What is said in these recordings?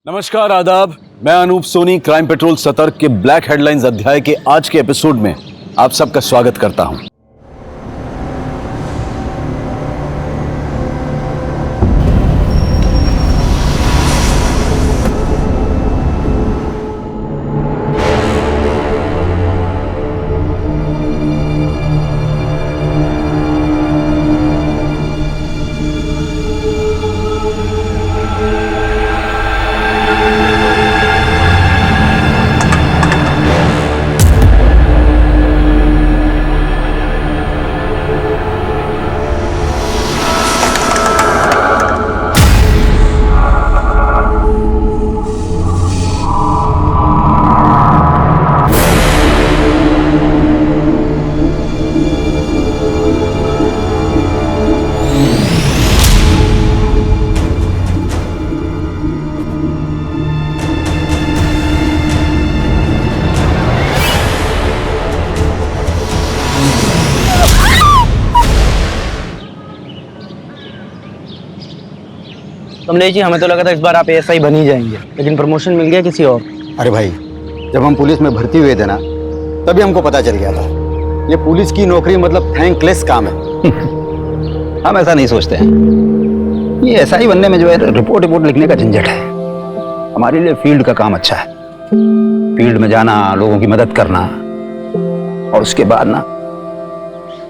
नमस्कार, आदाब। मैं अनूप सोनी क्राइम पेट्रोल सतर्क के ब्लैक हेडलाइंस अध्याय के आज के एपिसोड में आप सबका स्वागत करता हूं। कमलेश जी, हमें तो लगा था इस बार आप एएसआई बन ही जाएंगे, लेकिन प्रमोशन मिल गया किसी और। अरे भाई, जब हम पुलिस में भर्ती हुए थे ना, तभी हमको पता चल गया था ये पुलिस की नौकरी मतलब थैंकलेस काम है। हम ऐसा नहीं सोचते हैं। ये एएसआई बनने में जो है रिपोर्ट लिखने का झंझट है। हमारे लिए फील्ड का काम अच्छा है। फील्ड में जाना, लोगों की मदद करना, और उसके बाद ना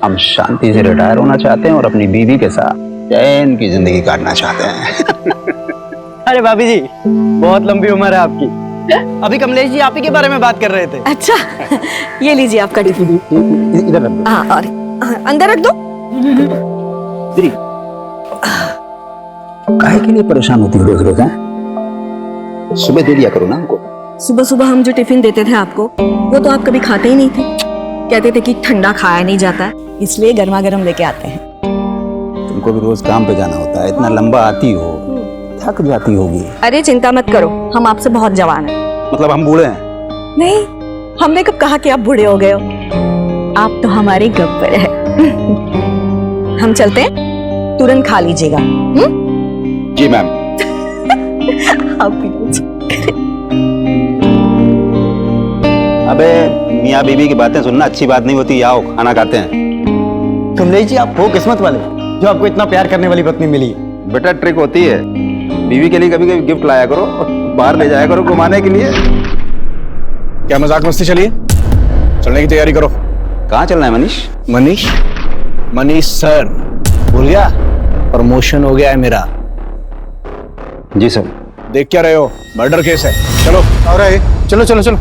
हम शांति से रिटायर होना चाहते हैं और अपनी बीवी के साथ चैन की जिंदगी काटना चाहते हैं। अरे भाभी जी, बहुत लंबी उम्र है आपकी। अभी कमलेश जी आप ही के बारे में बात कर रहे थे। अच्छा, ये लीजिए आपका टिफिन। इधर रख दो। हाँ, और अंदर रख दो। दीदी, काहे के लिए परेशान होती हो रोज रोज? सुबह दे दिया करो ना हमको। सुबह सुबह हम जो टिफिन देते थे आपको, वो तो आप कभी खाते ही नहीं थे। कहते थे कि ठंडा खाया नहीं जाता है, इसलिए गर्मा गर्म लेके आते हैं। तुमको भी रोज काम पे जाना होता है, इतना लंबा आती हो, थक जाती होगी। अरे चिंता मत करो, हम आपसे बहुत जवान हैं। मतलब हम बूढ़े हैं? नहीं, हमने कब कहा कि आप बूढ़े हो गए हो। आप तो हमारे गब्बर है। हम चलते हैं, तुरंत खा लीजिएगा। जी मैम। आप भी लीजिए। अबे मियाँ बीवी की बातें सुनना अच्छी बात नहीं होती। आओ खाना खाते हैं। कमलेश जी, आप वो किस्मत वाले जो आपको इतना प्यार करने वाली पत्नी मिली। बेटा ट्रिक होती है, बीवी के लिए कभी कभी गिफ्ट लाया करो, बाहर ले जाया करो घुमाने के लिए। क्या मजाक मस्ती चलिए, चलने की तैयारी करो। कहाँ चलना है मनीष? मनीष सर, भूल गया? प्रमोशन हो गया है मेरा। जी सर। देख क्या रहे हो, मर्डर केस है। चलो। और चलो चलो चलो।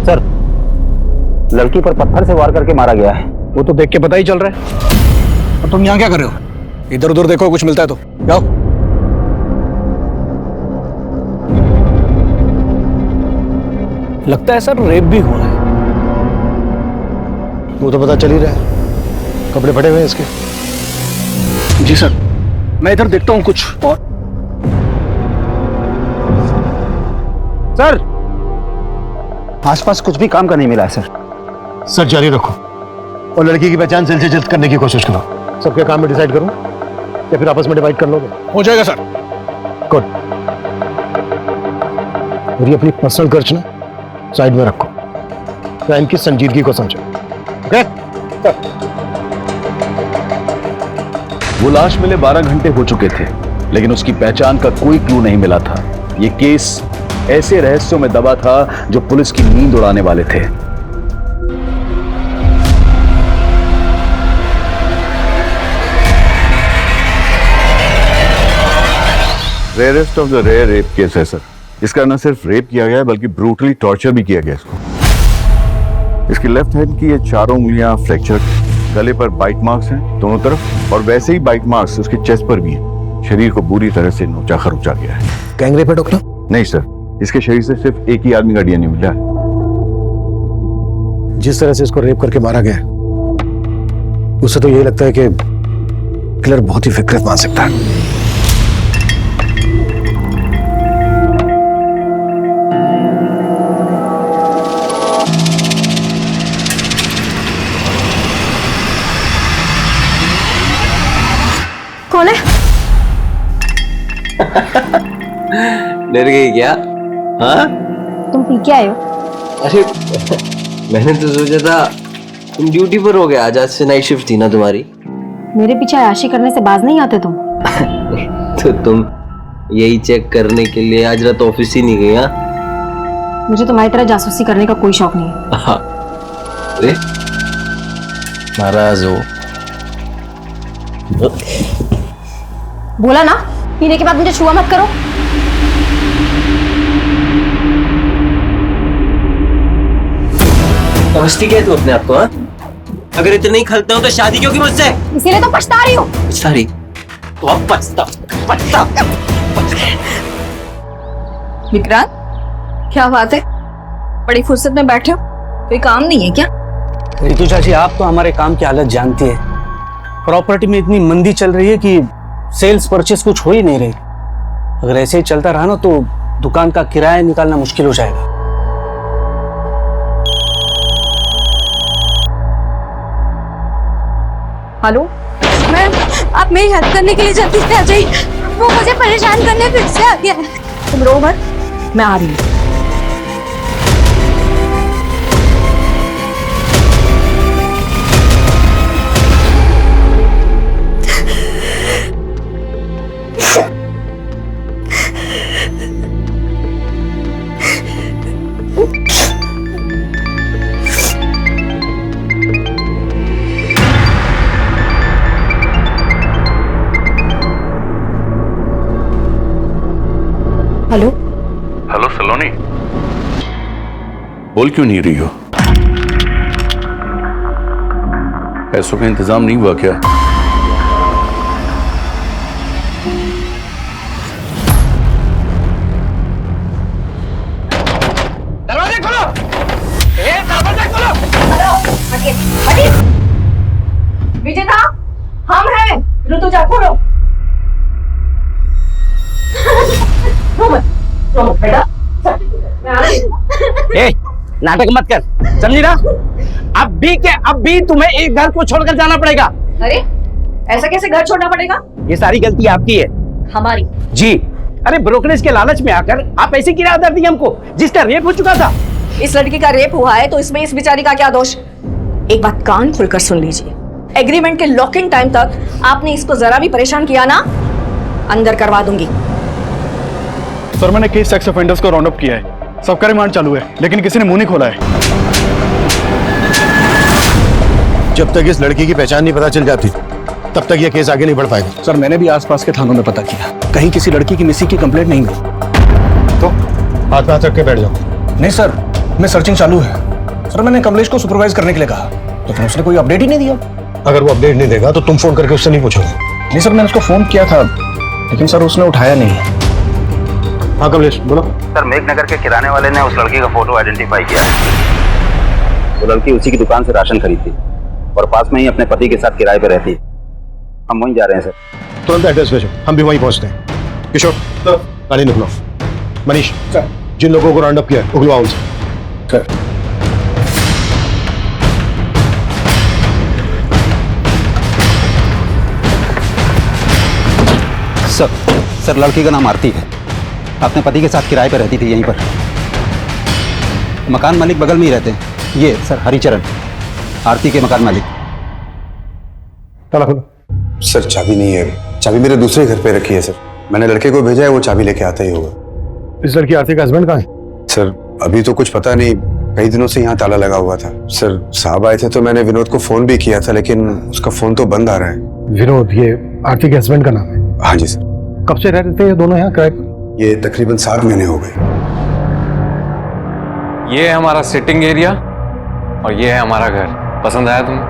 सर, लड़की पर पत्थर से वार करके मारा गया है। वो तो देख के पता ही चल रहा है। और तुम यहाँ क्या कर रहे हो? इधर उधर देखो, कुछ मिलता है तो जाओ। लगता है सर रेप भी हुआ है। वो तो पता चल ही रहा है, कपड़े फटे हुए हैं इसके। जी सर, मैं इधर देखता हूँ कुछ। और सर, आसपास कुछ भी काम का नहीं मिला है सर। सर जारी रखो और लड़की की पहचान जल्द से जल्द करने की कोशिश करो। सबके काम में डिसाइड करूं या फिर आपस में डिवाइड कर लोगे? हो जाएगा सर। गुड। और ये अपनी पर्सनल खर्च ना साइड में रखो, क्राइम की संजीदगी को समझो। ओके? वो लाश मिले 12 घंटे हो चुके थे, लेकिन उसकी पहचान का कोई क्लू नहीं मिला था। ये केस ऐसे रहस्यों में दबा था जो पुलिस की नींद उड़ाने वाले थे। Rarest of the rare rape case है सर। इसका न सिर्फ रेप किया गया है बल्कि ब्रूटली टॉर्चर भी किया गया इसको। इसकी लेफ्ट हैंड की ये चारों उंगलियां फ्रैक्चर, गले पर बाइट मार्क्स हैं दोनों तरफ, और वैसे ही बाइट मार्क्स उसके चेस्ट पर भी हैं। शरीर को बुरी तरह से नोचा खरोचा गया है। गैंग रेप है डॉक्टर? नहीं सर, इसके शरीर से सिर्फ एक ही आदमी का डीएनए मिला है। जिस तरह से इसको रेप करके मारा गया है, उससे तो यही लगता है कि किलर बहुत ही विकृत मान सकता है। डर गई क्या? हाँ तुम पी के आए हो? अरे मैंने तो सोचा था तुम ड्यूटी पर हो गया, आज से नाइट शिफ्ट थी ना तुम्हारी। मेरे पीछे आशी करने से बाज नहीं आते तुम। तो तुम यही चेक करने के लिए आज रात ऑफिस ही नहीं गई? हाँ मुझे तुम्हारी तरह जासूसी करने का कोई शौक नहीं है। हाँ। अरे नाराज हो? बोला ना, पीने के बाद मुझे छुआ मत करो। समझती क्या है तू अपने आप को? हाँ अगर इतने नहीं खलते हो तो शादी क्यों की मुझसे? इसीलिए तो पछता रही हूँ। सारी तो अब पछता पछता। विक्रांत, क्या बात है? बड़ी फुर्सत में बैठे हो, कोई काम नहीं है क्या? रितु चाची, आप तो हमारे काम की हालत जानती है। प्रॉपर्टी में इतनी मंदी चल रही है कि सेल्स परचेस कुछ हो ही नहीं रही। अगर ऐसे ही चलता रहा ना तो दुकान का किराया निकालना मुश्किल हो जाएगा। हेलो मैम, आप मेरी हेल्प करने के लिए जल्दी से आ जाइए। वो मुझे परेशान करने फिर से आ गया है। तुम रो मत, मैं आ रही हूँ। हेलो हेलो सलोनी, बोल क्यों नहीं रही हो? पैसों का इंतजाम नहीं हुआ क्या? दरवाजा खोलो! दरवाजा खोलो! विजेता, हम हैं। ऋतुजा, खोलो। ए, नाटक मत कर, समझी ना? अब भी तुम्हें एक घर को छोड़कर जाना पड़ेगा। अरे ऐसा कैसे घर छोड़ना पड़ेगा? ये सारी गलती आपकी है। हमारी? जी। अरे ब्रोकरेज के लालच में आकर आप ऐसी किराया दर दी हमको जिसका रेप हो चुका था। इस लड़की का रेप हुआ है तो इसमें इस बेचारी का क्या दोष? एक बात कान खुलकर सुन लीजिए, एग्रीमेंट के लॉकिंग टाइम तक आपने इसको जरा भी परेशान किया ना, अंदर करवा दूंगी। सर मैंने केस सेक्स ऑफेंडर्स को राउंड अप किया है, सबका रिमांड चालू है, लेकिन किसी ने मुंह नहीं खोला है। जब तक इस लड़की की पहचान नहीं पता चल जाती तब तक यह केस आगे नहीं बढ़ पाएगा। सर मैंने भी आसपास के थानों में पता किया, कहीं किसी लड़की की मिसिंग की कंप्लेंट नहीं हुई। तो हाथ पे हाथ रख के बैठ जाओ। नहीं सर, मैं सर्चिंग चालू है। सर मैंने कमलेश को सुपरवाइज करने के लिए कहा, लेकिन उसने कोई अपडेट ही नहीं दिया। अगर वो अपडेट नहीं देगा तो तुम फोन करके उससे नहीं पूछोगे? नहीं सर, मैंने उसको फोन किया था, लेकिन सर उसने उठाया नहीं। हाँ कमलेश बोलो। सर मेघनगर के किराने वाले ने उस लड़की का फोटो आइडेंटिफाई किया। वो लड़की उसी की दुकान से राशन खरीदती और पास में ही अपने पति के साथ किराए पे रहती है। हम वहीं जा रहे हैं सर। तुरंत एड्रेस भेजो, हम भी वहीं पहुंचते हैं। किशोर गाड़ी निकलो। मनीष सर, जिन लोगों को राउंड अप किया उगलवाओ उनसे। सर सर लड़की का नाम आरती है, अपने पति के साथ किराए पर रहती थी यहीं पर। मकान मालिक बगल में ही रहते हैं। ये सर हरिचरण, आरती के मकान मालिक। ताला खोलो। सर चाबी नहीं है, चाबी मेरे दूसरे घर पे रखी है सर। मैंने लड़के को भेजा है, वो चाबी लेके आता ही होगा। इस लड़की आरती का हस्बैंड कहाँ है? सर अभी तो कुछ पता नहीं, कई दिनों से यहाँ ताला लगा हुआ था। सर साहब आए थे तो मैंने विनोद को फोन भी किया था, लेकिन उसका फोन तो बंद आ रहा है। विनोद ये आरती के हस्बैंड का नाम है? हाँ जी सर। कब से रह रहे थे ये दोनों यहाँ किराए पर? ये तकरीबन 7 महीने हो गए। ये है हमारा सिटिंग एरिया और ये है हमारा घर। पसंद आया तुम्हें?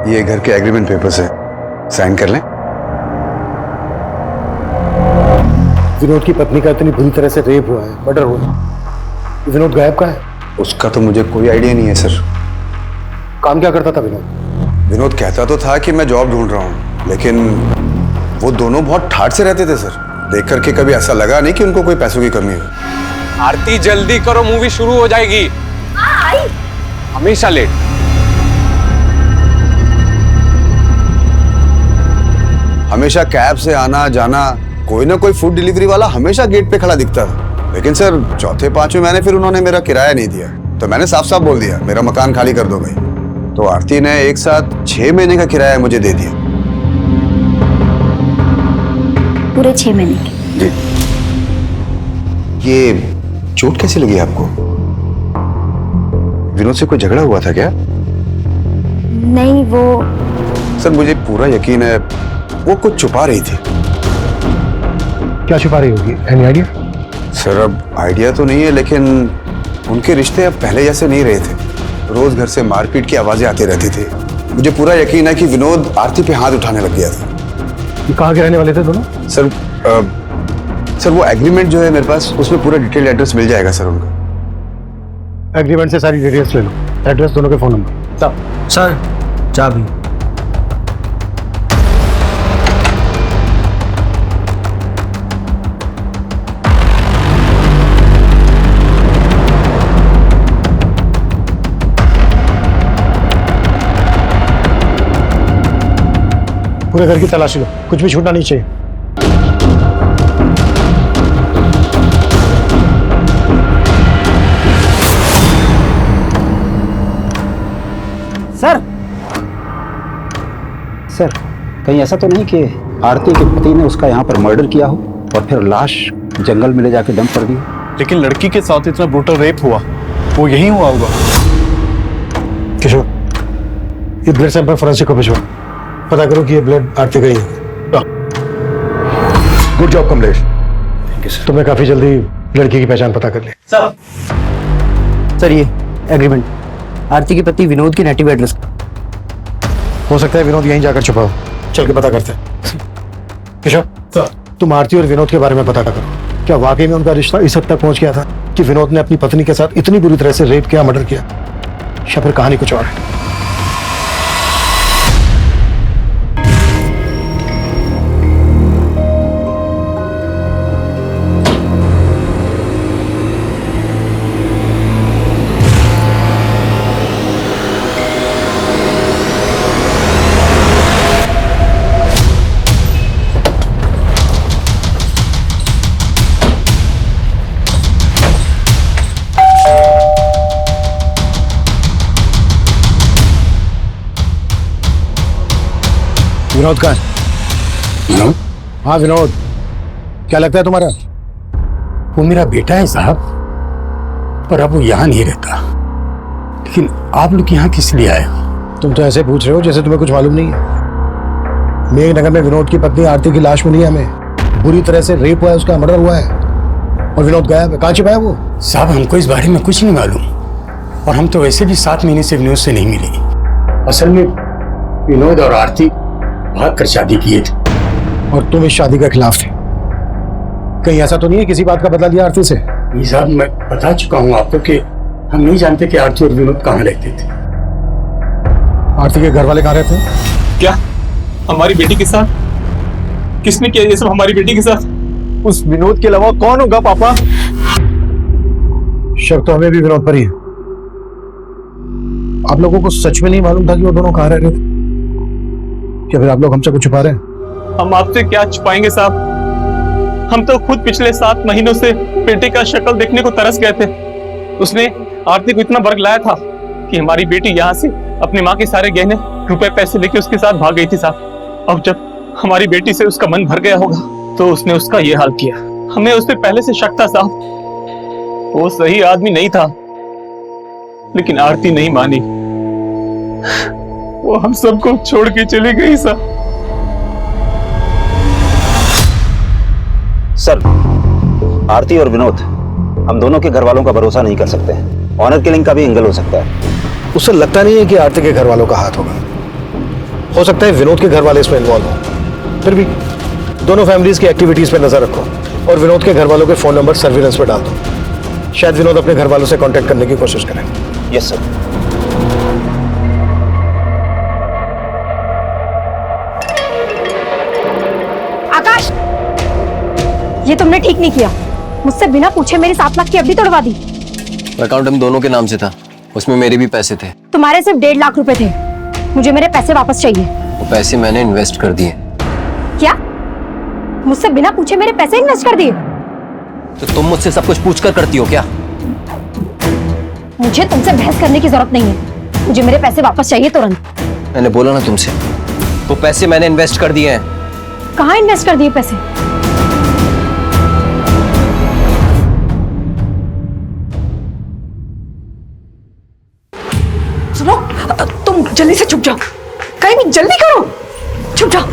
ये घर के एग्रीमेंट पेपर्स है, साइन कर लें। विनोद की पत्नी का इतनी बुरी तरह से रेप हुआ है, मर्डर हुआ है। विनोद गायब कहाँ है? उसका तो मुझे कोई आइडिया नहीं है सर। काम क्या करता था विनोद? विनोद कहता तो था कि मैं जॉब ढूंढ रहा हूँ, लेकिन वो दोनों बहुत ठाठ से रहते थे सर। देख करके कभी ऐसा लगा नहीं कि उनको कोई पैसों की कमी हो। आरती जल्दी करो, मूवी शुरू हो जाएगी। हमेशा लेट। हमेशा कैब से आना जाना, कोई ना कोई फूड डिलीवरी वाला हमेशा गेट पे खड़ा दिखता था। लेकिन सर चौथे पांचवें महीने फिर उन्होंने मेरा किराया नहीं दिया, तो मैंने साफ साफ बोल दिया मेरा मकान खाली कर दो भाई। तो आरती ने एक साथ 6 महीने का किराया मुझे दे दिया। पूरे 6 महीने के। जी। ये चोट कैसी लगी आपको? विनोद से कोई झगड़ा हुआ था क्या? नहीं, वो सर मुझे पूरा यकीन है वो कुछ छुपा रही थी। क्या छुपा रही होगी? Any idea? सर अब आइडिया तो नहीं है, लेकिन उनके रिश्ते अब पहले जैसे नहीं रहे थे। रोज घर से मारपीट की आवाजें आती रहती थी। मुझे पूरा यकीन है कि विनोद आरती पे हाथ उठाने लग गया था। ये कहाँ के रहने वाले थे दोनों? सर सर वो एग्रीमेंट जो है मेरे पास, उसमें पूरा डिटेल एड्रेस मिल जाएगा सर उनका। एग्रीमेंट से सारी डिटेल्स ले लो, एड्रेस, दोनों के फोन नंबर। सर चाबी। पूरे घर की तलाशी लो, कुछ भी छूटना नहीं चाहिए। सर सर कहीं ऐसा तो नहीं कि आरती के पति ने उसका यहाँ पर मर्डर किया हो और फिर लाश जंगल में ले जाके डंप कर दी? लेकिन लड़की के साथ इतना ब्रूटल रेप हुआ, वो यही हुआ होगा। किशोर, ये ब्लड सैंपल फोरेंसिक को भिजवा, पता करो कि ये ब्लड आरती का ही है। गुड जॉब कमलेश, तुमने काफी जल्दी लड़की की पहचान पता कर ली। सर ये एग्रीमेंट आरती के पति विनोद के नेटिव एड्रेस। हो सकता है विनोद यहीं जाकर छुपा हो, चल के पता करते हैं। किशोर, तुम आरती और विनोद के बारे में पता करो, क्या वाकई में उनका रिश्ता इस हद तक पहुंच गया था कि विनोद ने अपनी पत्नी के साथ इतनी बुरी तरह से रेप किया, मर्डर किया, या फिर कहानी कुछ और है? विनोद कहाँ है? हाँ विनोद, क्या लगता है तुम्हारा? वो मेरा बेटा है साहब, पर अब वो यहाँ नहीं रहता। लेकिन आप लोग यहाँ किस लिए आए हो? तुम तो ऐसे पूछ रहे हो जैसे तुम्हें कुछ मालूम नहीं है। मेघनगर में विनोद की पत्नी आरती की लाश मिली है हमें, बुरी तरह से रेप हुआ है, उसका मर्डर हुआ है, और विनोद गायब है। कहाँ छिपा है वो? साहब हमको इस बारे में कुछ नहीं मालूम, और हम तो वैसे भी 7 महीने से विनोद से नहीं मिले। असल में विनोद और आरती भाग कर शादी किए थे, और तुम इस शादी के खिलाफ थे। कहीं ऐसा तो नहीं है किसी बात का बदला लिया आरती से? नहीं साहब, मैं बता चुका हूँ आपको कि हम नहीं जानते कि आरती और विनोद कहाँ रहते थे। आरती के घर वाले कहाँ रहते हैं? क्या हमारी बेटी के साथ? किसने किया ये सब हमारी बेटी के साथ? उस विनोद के अलावा कौन होगा पापा? शक तो हमें भी विनोद पर ही है। आप लोगों को सच में नहीं मालूम था कि वो दोनों कहाँ रह रहे थे? क्या फिर आप लोग हमसे कुछ छुपा रहे हैं? हम आपसे क्या छुपाएंगे साहब, हम तो खुद पिछले 7 महीनों से बेटे का शक्ल देखने को तरस गए थे। उसने आरती को इतना बरगलाया था कि हमारी बेटी यहाँ से अपनी माँ के सारे गहने, रुपए, पैसे लेके उसके साथ भाग गई थी साहब। अब जब हमारी बेटी से उसका मन भर गया होगा तो उसने उसका ये हाल किया। हमें उस पर पहले से शक था साहब, वो सही आदमी नहीं था, लेकिन आरती नहीं मानी, वो हम सबको छोड़ के चली गई साहब। सर, आरती और विनोद, हम दोनों के घर वालों का भरोसा नहीं कर सकते। ऑनर किलिंग का भी एंगल हो सकता है। उससे लगता नहीं है कि आरती के घर वालों का हाथ होगा। हो सकता है विनोद के घर वाले इसमें इन्वॉल्व हो। फिर भी दोनों फैमिलीज की एक्टिविटीज पे नजर रखो और विनोद के घर वालों के फोन नंबर सर्विलेंस पे डाल दो। शायद विनोद अपने घर वालों से कांटेक्ट करने की कोशिश करें। Yes sir. आकाश, ये तुमने ठीक नहीं किया। मुझसे बिना पूछे मेरी 7 लाख की एफडी तोड़वा दी। अकाउंट हम दोनों के नाम से था, उसमें मेरे भी पैसे थे। तुम्हारे सिर्फ 1.5 लाख रुपए थे। मुझे मेरे पैसे वापस चाहिए। वो पैसे मैंने इन्वेस्ट कर दिए। क्या मुझसे बिना पूछे मेरे पैसे इन्वेस्ट कर दिए? तो तुम मुझसे सब कुछ पूछ कर करती हो क्या? मुझे तुमसे बहस करने की जरूरत नहीं है, मुझे मेरे पैसे वापस चाहिए तुरंत। मैंने बोला ना तुमसे, वो पैसे मैंने इन्वेस्ट कर दिए हैं। कहाँ इन्वेस्ट कर दिए पैसे? सुनो, तुम जल्दी से छुप जाओ, कहीं भी जल्दी करो, छुप जाओ।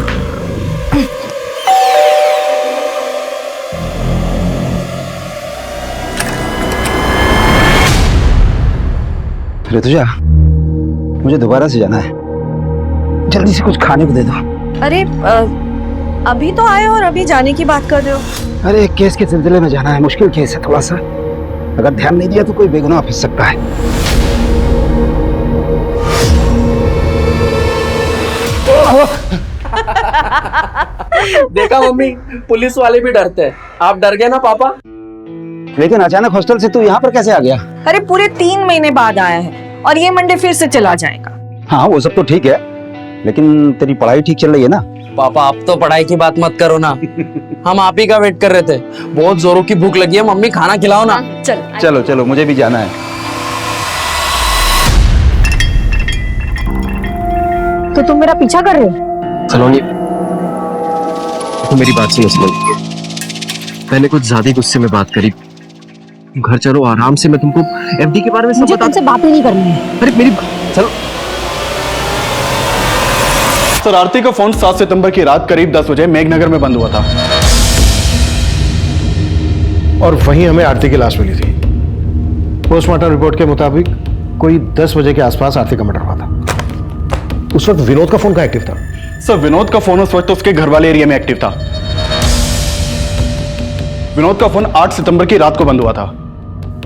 ऋतुजा, मुझे दोबारा से जाना है, जल्दी से कुछ खाने को दे दो। अरे अभी तो आए और अभी जाने की बात कर रहे हो? अरे एक केस के सिलसिले में जाना है, मुश्किल केस है थोड़ा सा, अगर ध्यान नहीं दिया तो कोई बेगुनाह फंस सकता है। देखा मम्मी, पुलिस वाले भी डरते हैं। आप डर गए ना पापा? लेकिन अचानक हॉस्टल से तू यहाँ पर कैसे आ गया? अरे पूरे 3 महीने बाद आया है और ये मंडे फिर से चला जाएगा। हाँ वो सब तो ठीक है, लेकिन तेरी पढ़ाई ठीक चल रही है ना? पापा आप तो पढ़ाई की बात मत करो ना, हम आप ही का वेट कर रहे थे। बहुत जोरों की भूख लगी है, मम्मी खाना खिलाओ ना। चलो चलो, मुझे भी जाना है। तो तुम मेरा पीछा कर रहे हो? सलोनी, तो मेरी बात सुनो सलोनी, मैंने कुछ ज्यादा गुस्से में बात करी। घर चलो आराम से, मैं तुमको एफडी के बारे में सब मुझे बता। तुमसे बात ही नहीं करनी है। अरे मेरी चलो। सर, आरती का फोन 7 सितंबर की रात करीब 10 बजे मेघनगर में बंद हुआ था और वहीं हमें आरती की लाश मिली थी। पोस्टमार्टम रिपोर्ट के मुताबिक कोई 10 बजे के आसपास आरती का मर्डर हुआ था। उस वक्त विनोद का फोन कहाँ एक्टिव था? सर, विनोद का फोन उस वक्त उसके घर वाले एरिया में एक्टिव था। विनोद का फोन 8 सितंबर की रात को बंद हुआ था।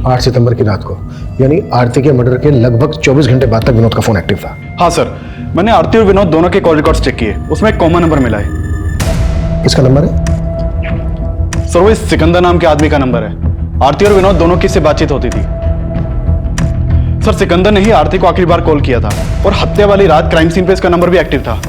8 सितंबर की रात को, यानी आरती के मर्डर के लगभग 24 घंटे बाद तक विनोद का फोन एक्टिव था। हाँ सर, मैंने आरती और विनोद दोनों के कॉल रिकॉर्ड्स चेक किए, उसमें एक कॉमन नंबर मिला है। किसका नंबर है? सर, वो इस सिकंदर नाम के आदमी का नंबर है। आरती और विनोद दोनों की इससे बातचीत होती थी। सर, सिकंदर ने ही आरती को आखिरी बार कॉल किया था और हत्या वाली रात क्राइम सीन पे इसका नंबर भी एक्टिव था।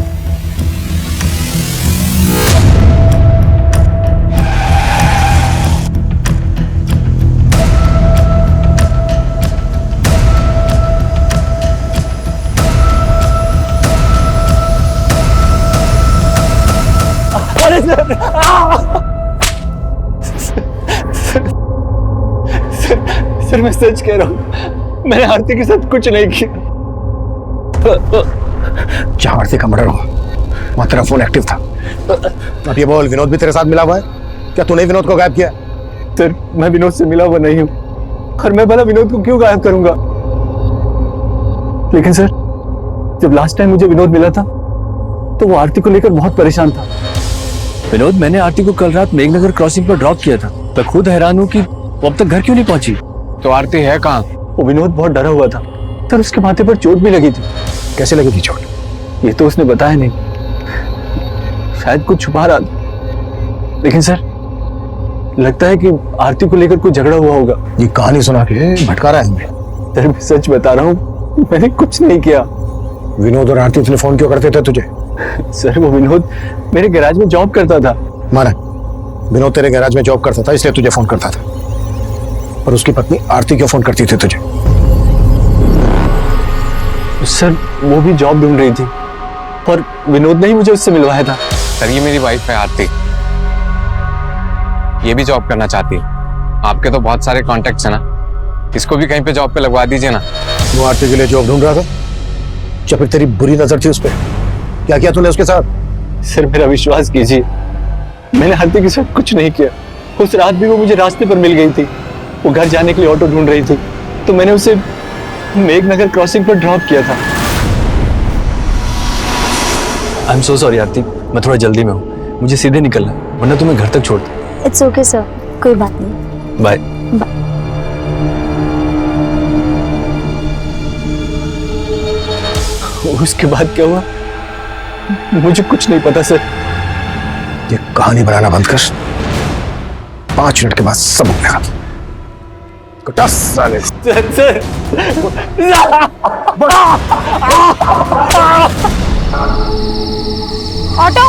सर, मैं सच कह रहा हूं, मैंने आरती के साथ कुछ नहीं किया। जहां आरती का मर्डर हुआ वहां तेरा फोन एक्टिव था। अब ये बोल, विनोद भी तेरे साथ मिला हुआ है? क्या तूने विनोद को गायब किया? सर, मैं विनोद से मिला हुआ नहीं हूं और मैं भला विनोद को क्यों गायब करूंगा? लेकिन सर, जब लास्ट टाइम मुझे विनोद मिला था तो वो आरती को लेकर बहुत परेशान था। विनोद, मैंने आरती को कल रात मेघनगर क्रॉसिंग पर ड्रॉप किया था। मैं खुद हैरान हूँ कि वो अब तक घर क्यों नहीं पहुंची। तो आरती है कहाँ? वो विनोद बहुत डरा हुआ था सर, उसके माथे पर चोट भी लगी थी। कैसे लगी थी चोट? ये तो उसने बताया नहीं, शायद कुछ छुपा रहा था। लेकिन सर, लगता है कि आरती को लेकर कोई झगड़ा हुआ होगा। ये कहानी सुना के भटका रहा है हमें। सर, मैं सच बता रहा हूँ, मैंने कुछ नहीं किया। विनोद और आरती इतने फोन क्यों करते थे तुझे? सर, वो विनोद मेरे गैराज में जॉब करता था। माना, विनोद तेरे गैराज में जॉब करता था इसलिए तुझे फोन करता था, पर उसकी पत्नी आरती क्यों फोन करती थी तुझे? सर, वो भी जॉब ढूंढ रही थी और विनोद ने ही मुझे उससे मिलवाया था। सर, ये मेरी वाइफ है आरती, ये भी जॉब करना चाहती है। आपके तो बहुत सारे कॉन्टेक्ट्स हैं ना, इसको भी कहीं पे जॉब पे लगवा दीजिए ना। वो आरती के लिए जॉब ढूंढ रहा था या फिर तेरी बुरी नजर थी उस पर? क्या किया तूने उसके साथ? सर, मेरा विश्वास कीजिए, मैंने आरती के साथ कुछ नहीं किया। उस रात भी वो मुझे रास्ते पर मिल गई थी। वो घर जाने के लिए ऑटो ढूंढ रही थी तो मैंने उसे मेघनगर क्रॉसिंग पर ड्रॉप किया था। आई एम सो सॉरी आरती, मैं थोड़ा जल्दी में हूँ, मुझे सीधे निकलना है, वरना तुम्हें घर तक छोड़ दूँ। इट्स ओके सर, कोई बात नहीं। बाय। उसके बाद क्या हुआ मुझे कुछ नहीं पता सर। ये कहानी बनाना बंद कर, 5 मिनट के बाद सब उठेगा। साले सर, ऑटो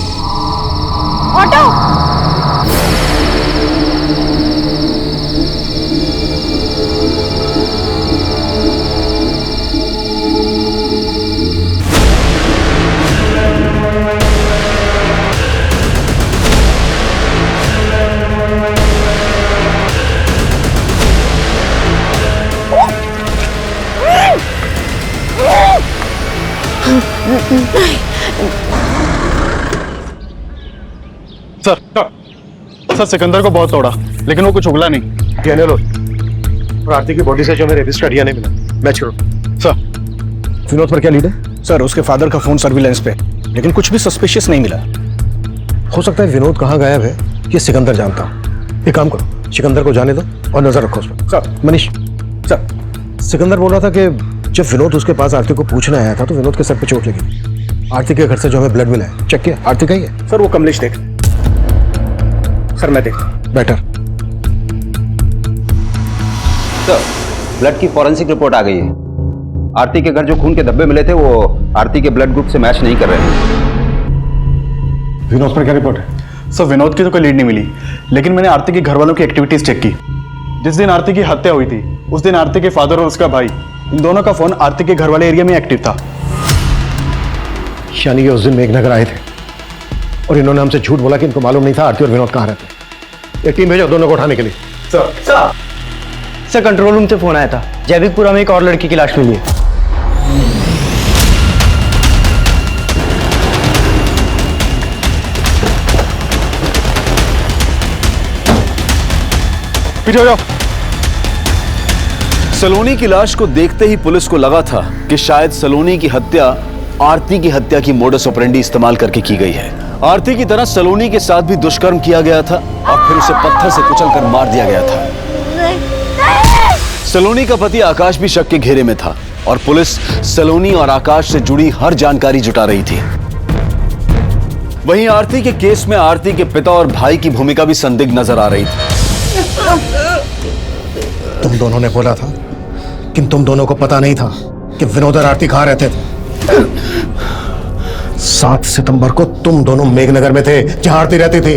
सर सिकंदर को बहुत तोड़ा लेकिन वो कुछ उगला नहीं। डीएनए लो। और आरती की बॉडी से जो मेरे रजिस्टर डीएनए मिला, मैच करो। सर विनोद पर क्या लीड है? सर उसके फादर का फोन सर्विलेंस पे, लेकिन कुछ भी सस्पिशियस नहीं मिला। हो सकता है विनोद कहाँ गायब है ये सिकंदर जानता हूँ। एक काम करो, सिकंदर को जाने दो और नजर रखो उस पर। सर मनीष, सर सिकंदर बोल रहा था कि जब विनोद उसके पास आरती को पूछने आया था तो विनोद के सर पे चोट लगी। आरती के घर से जो हमें ब्लड मिला है चेक किया, आरती का ही है। सर वो कमलेश देख। सर मैं देख। बेटर। सर ब्लड की फॉरेंसिक रिपोर्ट आ गई है। आरती के घर जो खून के धब्बे मिले थे वो आरती के ब्लड ग्रुप से मैच नहीं कर रहे हैं। विनोद पर क्या रिपोर्ट है? सर विनोद की तो कोई लीड नहीं मिली, लेकिन मैंने आरती के घर वालों की एक्टिविटीज चेक की। जिस दिन आरती की हत्या हुई थी उस दिन आरती के फादर और उसका भाई, इन दोनों का फोन आरती के घर वाले एरिया में एक्टिव था। यानी कि उस दिन मेघनगर आए थे और इन्होंने हमसे झूठ बोला कि इनको मालूम नहीं था आरती और विनोद कहाँ रहते। एक टीम भेजो दोनों को उठाने के लिए। सर कंट्रोल रूम से फोन आया था, जैविकपुरा में एक और लड़की की लाश मिली है। पीछे हो जाओ। सलोनी की लाश को देखते ही पुलिस को लगा था कि शायद सलोनी की हत्या आरती की हत्या की मोडस ऑपरेंडी इस्तेमाल करके की गई है। आरती की तरह सलोनी के साथ भी दुष्कर्म किया गया था और फिर उसे पत्थर से कुचलकर मार दिया गया था। सलोनी का पति आकाश भी शक के घेरे में था और पुलिस सलोनी और आकाश से जुड़ी हर जानकारी जुटा रही थी। वहीं आरती के केस में आरती के पिता और भाई की भूमिका भी संदिग्ध नजर आ रही थी। तुम दोनों ने बोला था कि तुम दोनों को पता नहीं था कि विनोद और आरती कहाँ रहते थे। 7 सितंबर को तुम दोनों मेघनगर में थे जहां आरती रहती थी।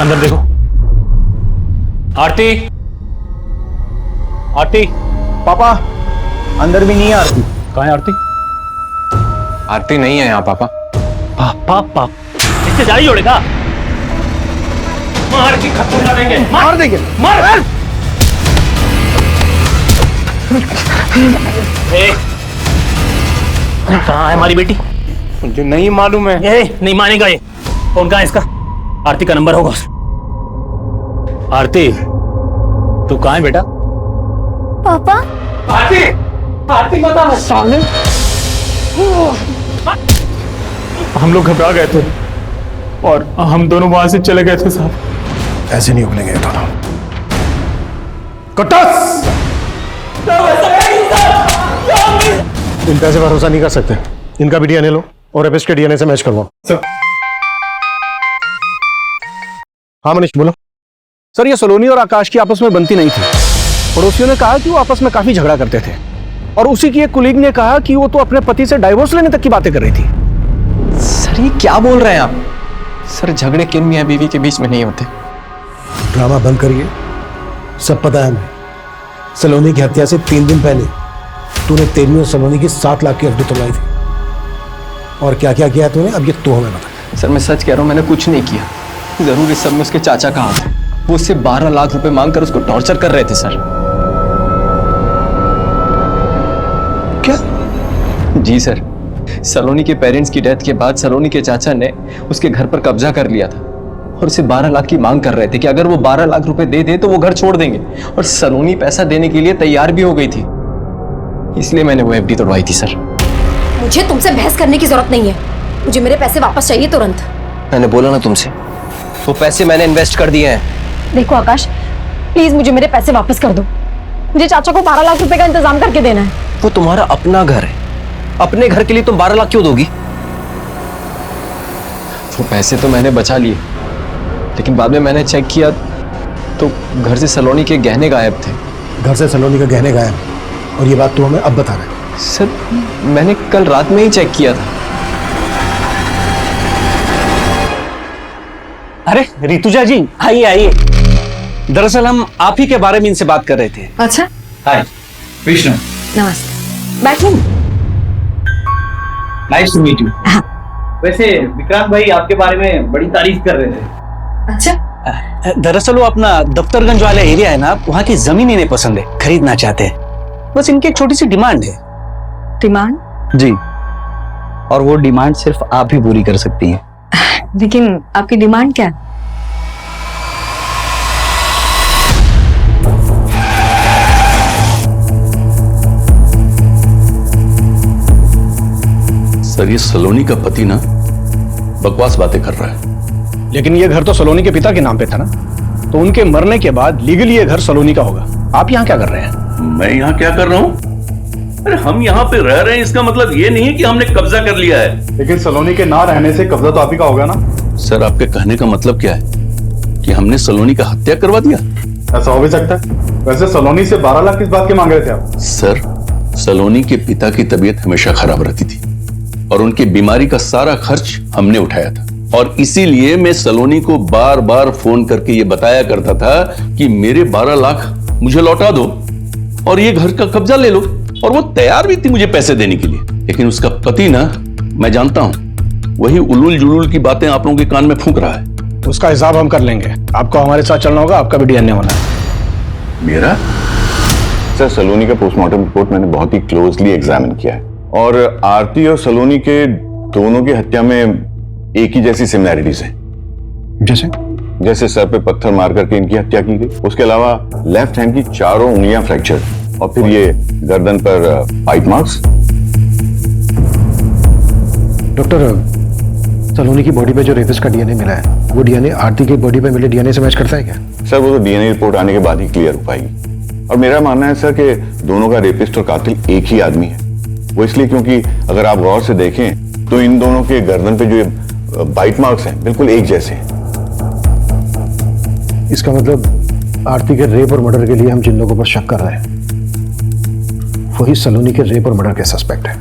अंदर देखो। आरती, आरती। पापा अंदर भी नहीं है आरती। कहाँ है आरती? आरती नहीं है यहाँ पापा। पापा इससे जारी जोड़ेगा, मार के खत्म कर देंगे। मार देंगे। मार। कहाँ है हमारी बेटी? मुझे नहीं मालूम है। ये नहीं मानेगा ये। फोन कहाँ है इसका? आरती का नंबर होगा। आरती तू कहाँ है बेटा? पापा। आरती, आरती बता। साले हम लोग घबरा गए थे और हम दोनों वहां से चले गए थे साहब। ऐसे नहीं उगलेंगे दोनों। कटस! इन पैसे भरोसा नहीं कर सकते। इनका भी डीएनए लो और एपिस्ट के डीएनए से मैच करवाओ। हाँ मनीष बोलो। सर ये सलोनी और आकाश की आपस में बनती नहीं थी। पड़ोसियों ने कहा कि वो आपस में काफी झगड़ा करते थे और उसी की एक कुलीग ने कहा कि वो तो अपने पति से डाइवोर्स लेने तक की बातें कर रही थी। सर ये क्या बोल रहे हैं आप? सर झगड़े किन मियां बीवी के बीच में नहीं होते। ड्रामा बंद करिए, सब पता है हमें। सलोनी की हत्या से 3 दिन पहले तूने तेरी और सलोनी की 7 लाख की एफडी तोड़वाई थी। और क्या क्या किया तूने, अब ये तू हमें बता। सर मैं सच कह रहा हूँ, मैंने कुछ नहीं किया। जरूर इस सब में उसके चाचा का हाथ है। वो उससे 12 लाख रुपए मांगकर उसको टॉर्चर कर रहे थे सर। क्या? जी सर, सलोनी के पेरेंट्स की डेथ के बाद सलोनी के चाचा ने उसके घर पर कब्जा कर लिया था और उसे 12 लाख की मांग कर रहे थे कि अगर वो 12 लाख रुपए दे दे तो वो घर छोड़ देंगे। और सलोनी पैसा देने के लिए तैयार भी हो गई थी, इसलिए मैंने वो एफडी तोड़वाई थी सर। मुझे तुमसे बहस करने की जरूरत नहीं है, मुझे मेरे पैसे वापस चाहिए तुरंत। मैंने बोला ना तुमसे, वो पैसे मैंने इन्वेस्ट कर दिए हैं। देखो आकाश, प्लीज मुझे मेरे पैसे वापस कर दो। मुझे चाचा को 12 लाख रुपए का इंतजाम करके देना है। वो तुम्हारा अपना घर है, अपने घर के लिए तुम 12 लाख क्यों दोगी? वो पैसे तो मैंने बचा लिए, लेकिन बाद में मैंने चेक किया तो घर से सलोनी के गहने गायब थे। घर से सलोनी के गहने गायब, और ये बात तू हमें अब बता रहा है? सर मैंने कल रात में ही चेक किया था। अरे रितुजा जी आइए आइए। दरअसल हम आप ही के बारे में इनसे बात कर रहे थे। अच्छा हाय विष्णु। नमस्ते, बैठिए। Nice to meet you. वैसे विक्रांत भाई आपके बारे में बड़ी तारीफ कर रहे थे। अच्छा दरअसल वो अपना दफ्तरगंज वाला एरिया है ना, वहाँ की जमीन इन्हें पसंद है, खरीदना चाहते हैं। बस इनकी एक छोटी सी डिमांड है। डिमांड? जी, और वो डिमांड सिर्फ आप ही पूरी कर सकती हैं। लेकिन आपकी डिमांड क्या है? सर, ये सलोनी का पति ना बकवास बातें कर रहा है। लेकिन ये घर तो सलोनी के पिता के नाम पे था ना, तो उनके मरने के बाद लीगली ये घर सलोनी का होगा। आप यहाँ क्या कर रहे हैं? मैं यहाँ क्या कर रहा हूँ? अरे हम यहाँ पे रह रहे हैं, इसका मतलब ये नहीं है कि हमने कब्जा कर लिया है। लेकिन सलोनी के ना रहने से कब्जा तो आप ही का होगा ना। सर, आपके कहने का मतलब क्या है कि हमने सलोनी का हत्या करवा दिया? ऐसा हो भी सकता है। वैसे सलोनी से 12 लाख किस बात के मांग रहे थे आप? सर, सलोनी के पिता की तबीयत हमेशा खराब रहती थी और उनकी बीमारी का सारा खर्च हमने उठाया था, और इसीलिए मैं सलोनी को बार बार फोन करके ये बताया करता था कि मेरे 12 लाख मुझे लौटा दो और ये घर का कब्जा ले लो, और वो तैयार भी थी मुझे पैसे देने के लिए। लेकिन उसका पति ना, मैं जानता हूं, वही उलूल जुलूल की बातें आप लोगों के कान में फूंक रहा है। उसका हिसाब हम कर लेंगे। आपको हमारे साथ चलना होगा, आपका भी डीएनए होना है। मेरा? सर, सलोनी का पोस्टमार्टम रिपोर्ट मैंने बहुत ही क्लोजली एग्जामिन किया है, और आरती और सलोनी के दोनों की हत्या में एक ही जैसी सिमिलैरिटीज हैं। जैसे सर पे पत्थर मार करके इनकी हत्या की गई, उसके अलावा लेफ्ट हैंड की चारों उंगलियां फ्रैक्चर, और फिर ये गर्दन पर बाइट मार्क्स। डॉक्टर, सलोनी की बॉडी पे जो रेपिस्ट का डीएनए मिला है, वो डीएनए आरती की बॉडी पे मिले डीएनए से मैच करता है क्या? सर, वो तो डीएनए रिपोर्ट आने के बाद ही क्लियर हो पाएगी। और मेरा मानना है सर कि दोनों का रेपिस्ट और कातिल एक ही आदमी है। वो इसलिए क्योंकि अगर आप गौर से देखें तो इन दोनों के गर्दन पे जो बाइट मार्क्स हैं बिल्कुल एक जैसे हैं। इसका मतलब आरती के रेप और मर्डर के लिए हम जिन लोगों पर शक कर रहे हैं वही सलोनी के रेप और मर्डर के सस्पेक्ट है।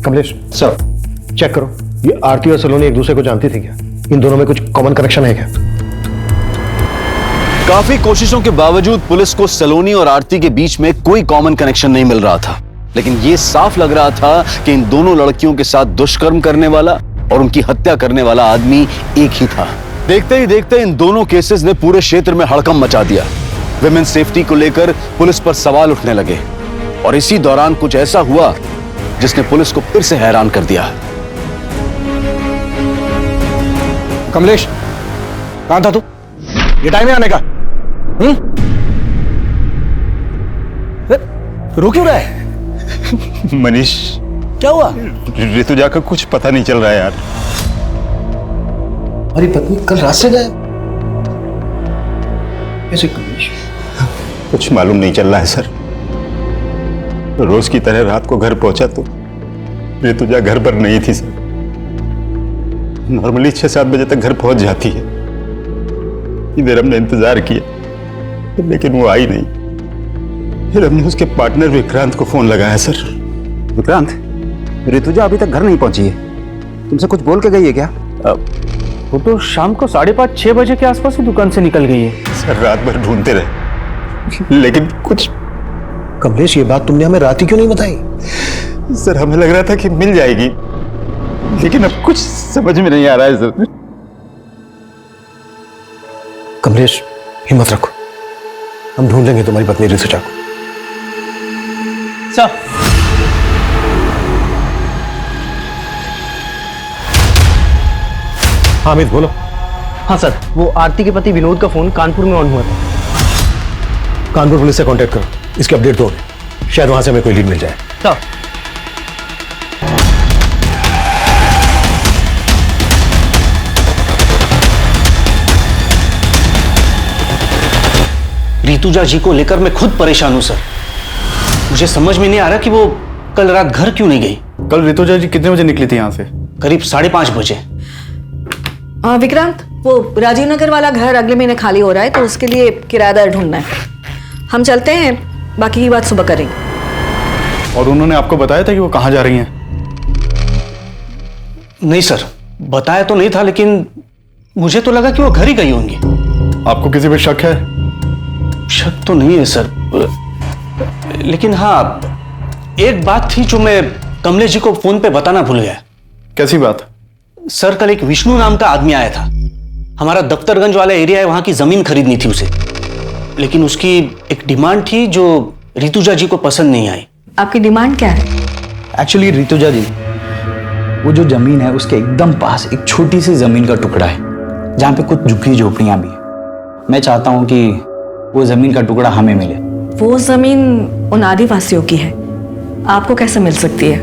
कमलेश सर, चेक करो, ये आरती और सलोनी एक दूसरे को जानती थी क्या? इन दोनों में कुछ कॉमन कनेक्शन है क्या? काफी कोशिशों के बावजूद पुलिस को सलोनी और आरती के बीच में कोई कॉमन कनेक्शन नहीं मिल रहा था, लेकिन यह साफ लग रहा था कि इन दोनों लड़कियों के साथ दुष्कर्म करने वाला और उनकी हत्या करने वाला आदमी एक ही था। देखते ही देखते इन दोनों केसेस ने पूरे क्षेत्र में हड़कंप मचा दिया। विमेन सेफ्टी को लेकर पुलिस पर सवाल उठने लगे, और इसी दौरान कुछ ऐसा हुआ जिसने पुलिस को फिर से हैरान कर दिया। कमलेश, कहां था तू? ये टाइम है आने का। रो क्यों रहा है? मनीष, क्या हुआ? ऋतुजा का कुछ पता नहीं चल रहा है यार। हमारी पत्नी कल रात से गायब कैसे? कुछ मालूम नहीं चल रहा है सर। रोज की तरह रात को घर पहुंचा तो ऋतुजा घर पर नहीं थी सर। नॉर्मली 6-7 बजे तक घर पहुंच जाती है। इधर हमने इंतजार किया लेकिन वो आई नहीं। फिर हमने उसके पार्टनर विक्रांत को फोन लगाया सर। विक्रांत, ऋतुजा अभी तक घर नहीं पहुंची है। तुमसे कुछ बोल के गई है क्या? वो तो शाम को 5:30-6 बजे के आसपास ही दुकान से निकल गई है। सर, रात भर ढूंढते रहे लेकिन कुछ। कमलेश, ये बात तुमने हमें रात ही क्यों नहीं बताई? सर, हमें लग रहा था कि मिल जाएगी, लेकिन अब कुछ समझ में नहीं आ रहा है सर। कमलेश, हिम्मत रखो, हम ढूंढ लेंगे तुम्हारी पत्नी ऋतुजा को। सर, हामिद बोलो। हाँ सर, वो आरती के पति विनोद का फोन कानपुर में ऑन हुआ था। कानपुर पुलिस से कांटेक्ट करो, इसकी अपडेट दो, शायद वहां से हमें कोई लीड मिल जाए। सर, ऋतुजा जी को लेकर मैं खुद परेशान हूं सर। मुझे समझ में नहीं आ रहा कि वो कल रात घर क्यों नहीं गई। कल ऋतुजा जी कितने बजे निकली थी यहाँ से? करीब 5:30 बजे। विक्रांत, वो राजीव नगर वाला घर अगले महीने खाली हो रहा है, तो उसके लिए किराएदार ढूंढना है। हम चलते हैं, बाकी की बात सुबह करेंगे। और उन्होंने आपको बताया था कि वो कहाँ जा रही हैं? नहीं सर, बताया तो नहीं था, लेकिन मुझे तो लगा कि वो घर ही गई होंगी। आपको किसी पे शक है? शक तो नहीं है सर, लेकिन हाँ, एक बात थी जो मैं कमलेश जी को फोन पे बताना भूल गया। कैसी बात? सर, कल एक विष्णु नाम का आदमी आया था। हमारा दफ्तरगंज वाला एरिया है, वहां की जमीन खरीदनी थी उसे, लेकिन उसकी एक डिमांड थी जो रितुजा जी को पसंद नहीं आई। आपकी डिमांड क्या है? एक्चुअली रितुजा जी, वो जो जमीन है उसके एकदम पास एक छोटी सी जमीन का टुकड़ा है जहाँ पे कुछ झुग्गी झोपड़ियां भी है। मैं चाहता हूँ कि वो जमीन का टुकड़ा हमें मिले। वो जमीन उन आदिवासियों की है, आपको कैसे मिल सकती है?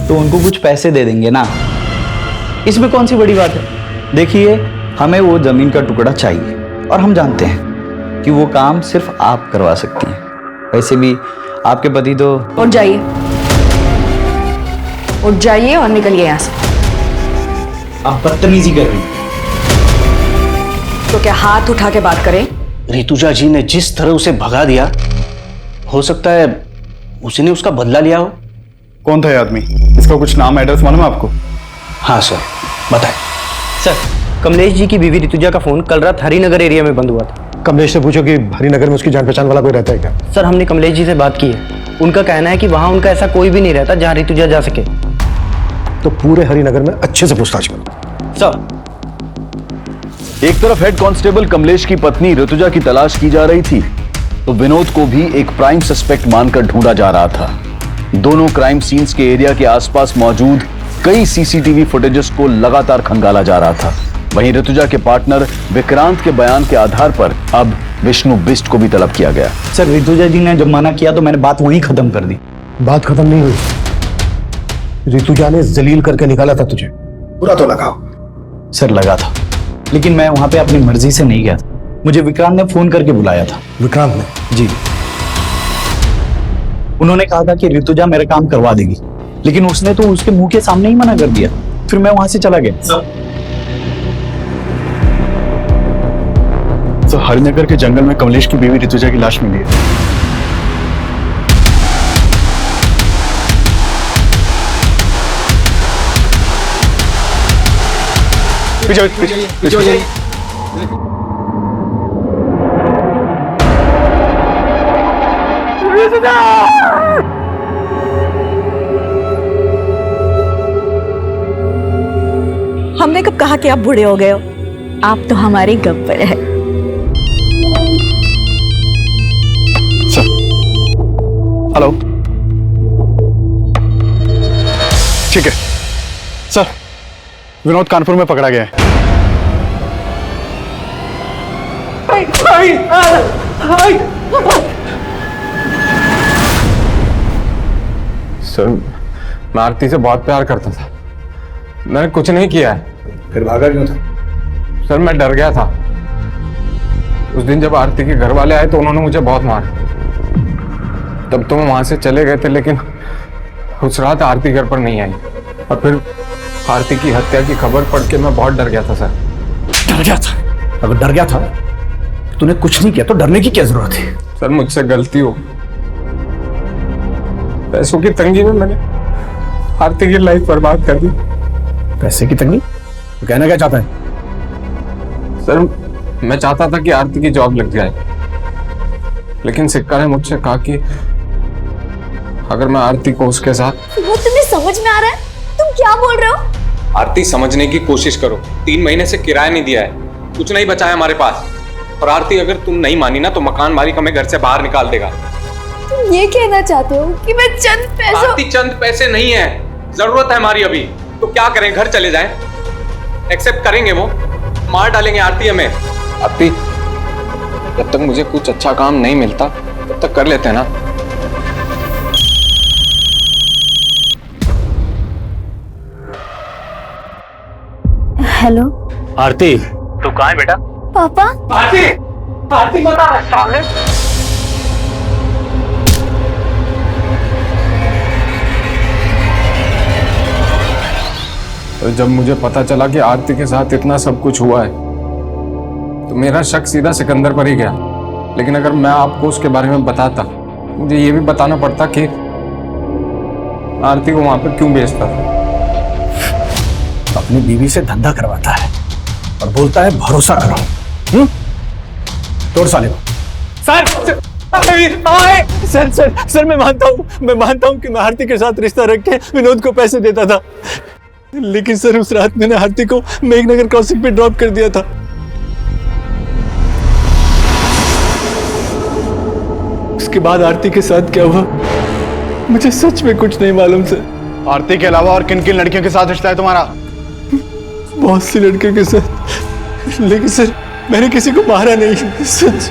तो उनको कुछ पैसे दे देंगे ना, इसमें कौन सी बड़ी बात है। देखिए, हमें वो जमीन का टुकड़ा चाहिए और हम जानते हैं कि वो काम सिर्फ आप करवा सकती हैं। वैसे भी आपके पति तो। उठ जाइए, उठ जाइए और निकलिए यहाँ से। आप बदतमीजी कर रही हैं। तो क्या हाथ उठा के बात करें? रितुजा जी ने जिस तरह उसे भगा दिया, हो सकता है उसी ने उसका बदला लिया हो। कौन था ये आदमी? इसका कुछ नाम एड्रेस मालूम है आपको? हाँ सर, बताएं। सर, कमलेश जी की बीवी रितुजा का फोन कल रात हरिनगर एरिया में बंद हुआ था। कमलेश से पूछो कि हरिनगर में उसकी जान पहचान वाला कोई रहता है क्या? सर, हमने कमलेश जी से बात की है, उनका कहना है कि वहां उनका ऐसा कोई भी नहीं रहता जहां रितुजा जा सके। तो पूरे हरिनगर में अच्छे से पूछताछ करो। सर, एक तरफ हेड कांस्टेबल कमलेश की पत्नी ऋतुजा की तलाश की जा रही थी, तो विनोद को भी एक प्राइम सस्पेक्ट मानकर ढूंढा जा रहा था। दोनों क्राइम सीन्स के एरिया के आसपास मौजूद कई सीसीटीवी फुटेजेस को लगातार खंगाला जा रहा था। वहीं ऋतुजा के पार्टनर विक्रांत के बयान के आधार पर अब विष्णु बिष्ट को भी तलब किया गया। सर, रितुजा जी ने जब मना किया तो मैंने बात वहीं खत्म कर दी। बात खत्म नहीं हुई। रितुजा ने जलील करके निकाला था तुझे, बुरा तो लगा? सर, लगा था, लेकिन मैं वहां पे अपनी मर्जी से नहीं गया था। मुझे विक्रांत ने फोन करके बुलाया था। विक्रांत ने? जी। उन्होंने कहा था कि रितुजा मेरा काम करवा देगी, लेकिन उसने तो उसके मुंह के सामने ही मना कर दिया। फिर मैं वहां से चला गया। तो हरिनगर के जंगल में कमलेश की बीवी रितुजा की लाश मिली है। पीछे हमने कब कहा कि आप बूढ़े हो गए हो? आप तो हमारे गब्बर है। हेलो, ठीक है सर, विनोद कानपुर में पकड़ा गया है। सर, मैं आरती से बहुत प्यार करता था, मैंने कुछ नहीं किया है। फिर भागा क्यों था? सर, मैं डर गया था। उस दिन जब आरती के घर वाले आए तो उन्होंने मुझे बहुत मारा। तब तो वहां से चले गए थे, लेकिन उस रात आरती घर पर नहीं आई और फिर आरती की हत्या की खबर पढ़ के मैं बहुत डर गया था। सर, डर गया था? अगर डर गया था तूने कुछ नहीं किया तो डरने की क्या जरूरत है? सर, मुझसे गलती हो, पैसों की तंगी में मैंने आरती की लाइफ बर्बाद कर दी। पैसे की तंगी? तो कहना क्या चाहता है? सर, मैं चाहता था कि आरती की जॉब लग जाए, लेकिन सिक्का ने मुझसे कहा कि अगर मैं आरती को उसके साथ। वो तुम्हें समझ में आ रहा है? तुम क्या बोल रहे हो? आरती, समझने की कोशिश करो। 3 महीने से किराया नहीं दिया है, कुछ नहीं बचा है हमारे पास। और आरती, अगर तुम नहीं मानी ना तो मकान मालिक हमें घर से बाहर निकाल देगा। तुम ये कहना चाहते हो कि मैं चंद पैसों? आरती, चंद पैसे नहीं है, जरूरत है हमारी अभी। तो क्या करें, घर चले जाएं? एक्सेप्ट करेंगे वो? मार डालेंगे आरती हमें। आरती, जब तक मुझे कुछ अच्छा काम नहीं मिलता तब तक कर लेते हैं ना। हेलो आरती, तू कहाँ है बेटा? पापा। आरती, आरती बता सामने। तो जब मुझे पता चला कि आरती के साथ इतना सब कुछ हुआ है तो मेरा शक सीधा सिकंदर पर ही गया। लेकिन अगर मैं आपको उसके बारे में बताता, मुझे ये भी बताना पड़ता कि आरती को वहां पर क्यों बेचता था। अपनी बीवी से धंधा करवाता है और बोलता है भरोसा करो। तोड़ साले को। सर, सर सर सर मैं मानता हूँ कि मैं आरती के साथ रिश्ता रख के विनोद को पैसे देता था, लेकिन सर उस रात मैंने आरती को मेघनगर क्रॉसिंग पे ड्रॉप कर दिया था। उसके बाद आरती के साथ क्या हुआ मुझे सच में कुछ नहीं मालूम सर। आरती के अलावा और किन किन लड़कियों के साथ रिश्ता है तुम्हारा? बहुत सी लड़कियों के साथ, लेकिन सर मैंने किसी को मारा नहीं सच।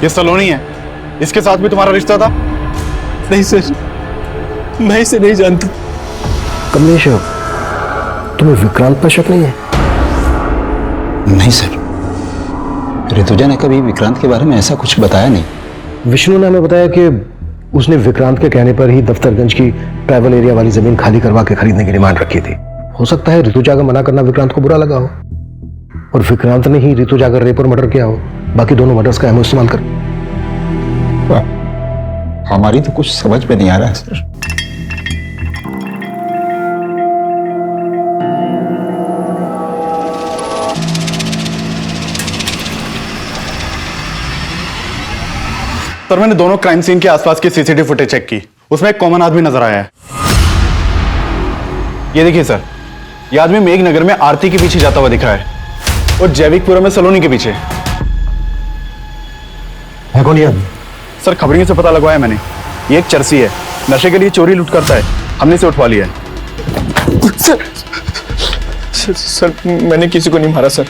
ये सलोनी है, इसके साथ भी तुम्हारा रिश्ता था? नहीं सर, मैं इसे नहीं जानता। कमलेश, तुम्हें विक्रांत पर शक नहीं है? नहीं सर, ऋतुजा ने कभी विक्रांत के बारे में ऐसा कुछ बताया नहीं। विष्णु ने हमें बताया कि उसने विक्रांत के कहने पर ही दफ्तरगंज की ट्रैवल एरिया वाली जमीन खाली करवा के खरीदने की डिमांड रखी थी। हो सकता है ऋतुजा का मना करना विक्रांत को बुरा लगा हो और विक्रांत ने ही ऋतुजा का रेप और मर्डर किया हो, बाकी दोनों मर्डर्स का एमओ इस्तेमाल कर। हमारी तो कुछ समझ में नहीं आ रहा है सर। सर मैंने दोनों क्राइम सीन के आसपास की सीसीटीवी फुटेज चेक की, उसमें एक कॉमन आदमी नजर आया है। ये देखिए सर, ये आदमी मेघनगर में आरती के पीछे जाता हुआ दिख रहा है और जैविकपुरा में सलोनी के पीछे है। कौन ये आदमी? सर खबरियों से पता लगवाया मैंने, ये एक चरसी है, नशे के लिए चोरी लूट करता है, हमने इसे उठवा लिया है। सर मैंने किसी को नहीं मारा सर।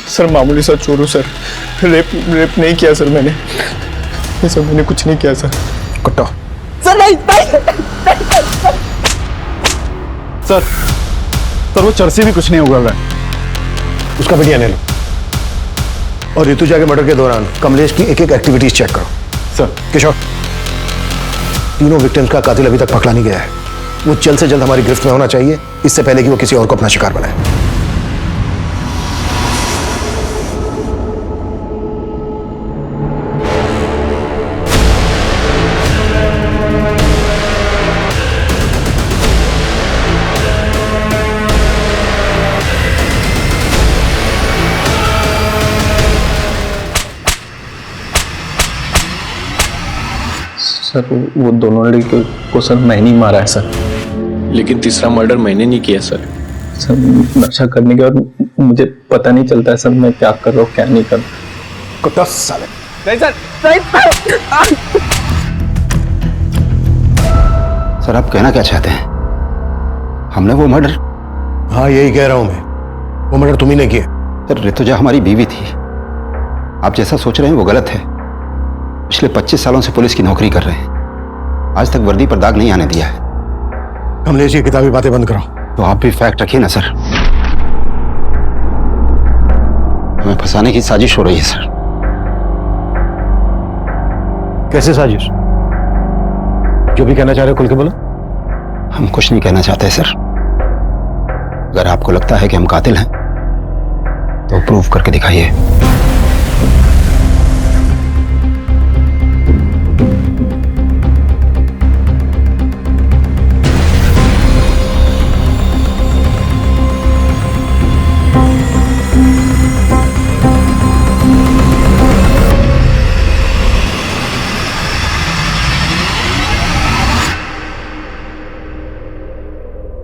सर मामूली सा चोर हूं सर, रेप नहीं किया सर मैंने। सर मैंने कुछ नहीं किया सर। कुत्ता सर नहीं सर वो चरसी भी कुछ नहीं उगल रहा है। उसका वीडियो ले लो और ऋतुजा के मर्डर के दौरान कमलेश की एक एक एक्टिविटीज चेक करो। सर किशोर, तीनों विक्टिम्स का कातिल अभी तक पकड़ा नहीं गया है। वो जल्द से जल्द हमारी गिरफ्त में होना चाहिए, इससे पहले कि वो किसी और को अपना शिकार बनाए। सर वो दोनों लड़के को सर मैंने ही मारा है सर। लेकिन तीसरा मर्डर मैंने नहीं किया सर। सर नशा करने के बाद मुझे पता नहीं चलता है सर मैं क्या कर रहा हूँ क्या नहीं कर रहा। कुत्ता साले। नहीं सर, सर आप कहना क्या चाहते हैं? हमने वो मर्डर? हाँ यही कह रहा हूं मैं, वो मर्डर तुम ही ने किया। सर ऋतुजा हमारी बीवी थी, आप जैसा सोच रहे हैं वो गलत है। पिछले 25 सालों से पुलिस की नौकरी कर रहे हैं, आज तक वर्दी पर दाग नहीं आने दिया है। कमलेश, ये किताबी बातें बंद करो। तो आप भी फैक्ट रखिए ना सर। हमें फंसाने की साजिश हो रही है सर। कैसे साजिश? जो भी कहना चाह रहे हो खुल के बोलो। हम कुछ नहीं कहना चाहते सर। अगर आपको लगता है कि हम कातिल हैं तो प्रूव करके दिखाइए।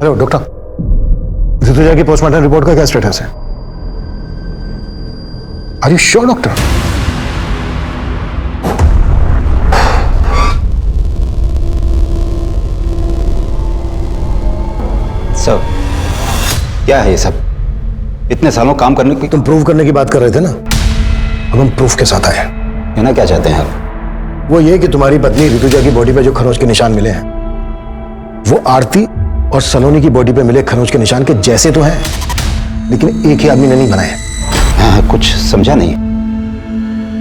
हेलो डॉक्टर, ऋतुजा की पोस्टमार्टम रिपोर्ट का क्या स्टेटस है? Are you sure doctor? Sir क्या है ये सब? इतने सालों काम करने की तुम प्रूव करने की बात कर रहे थे ना, अब हम प्रूफ के साथ आए हैं। कहना क्या चाहते हैं आप? वो ये कि तुम्हारी पत्नी ऋतुजा की बॉडी पे जो खरोंच के निशान मिले हैं वो आरती और सलोनी की बॉडी पे मिले खरोंच के निशान के जैसे तो हैं, लेकिन एक ही आदमी ने नहीं बनाए। हाँ, कुछ समझा नहीं।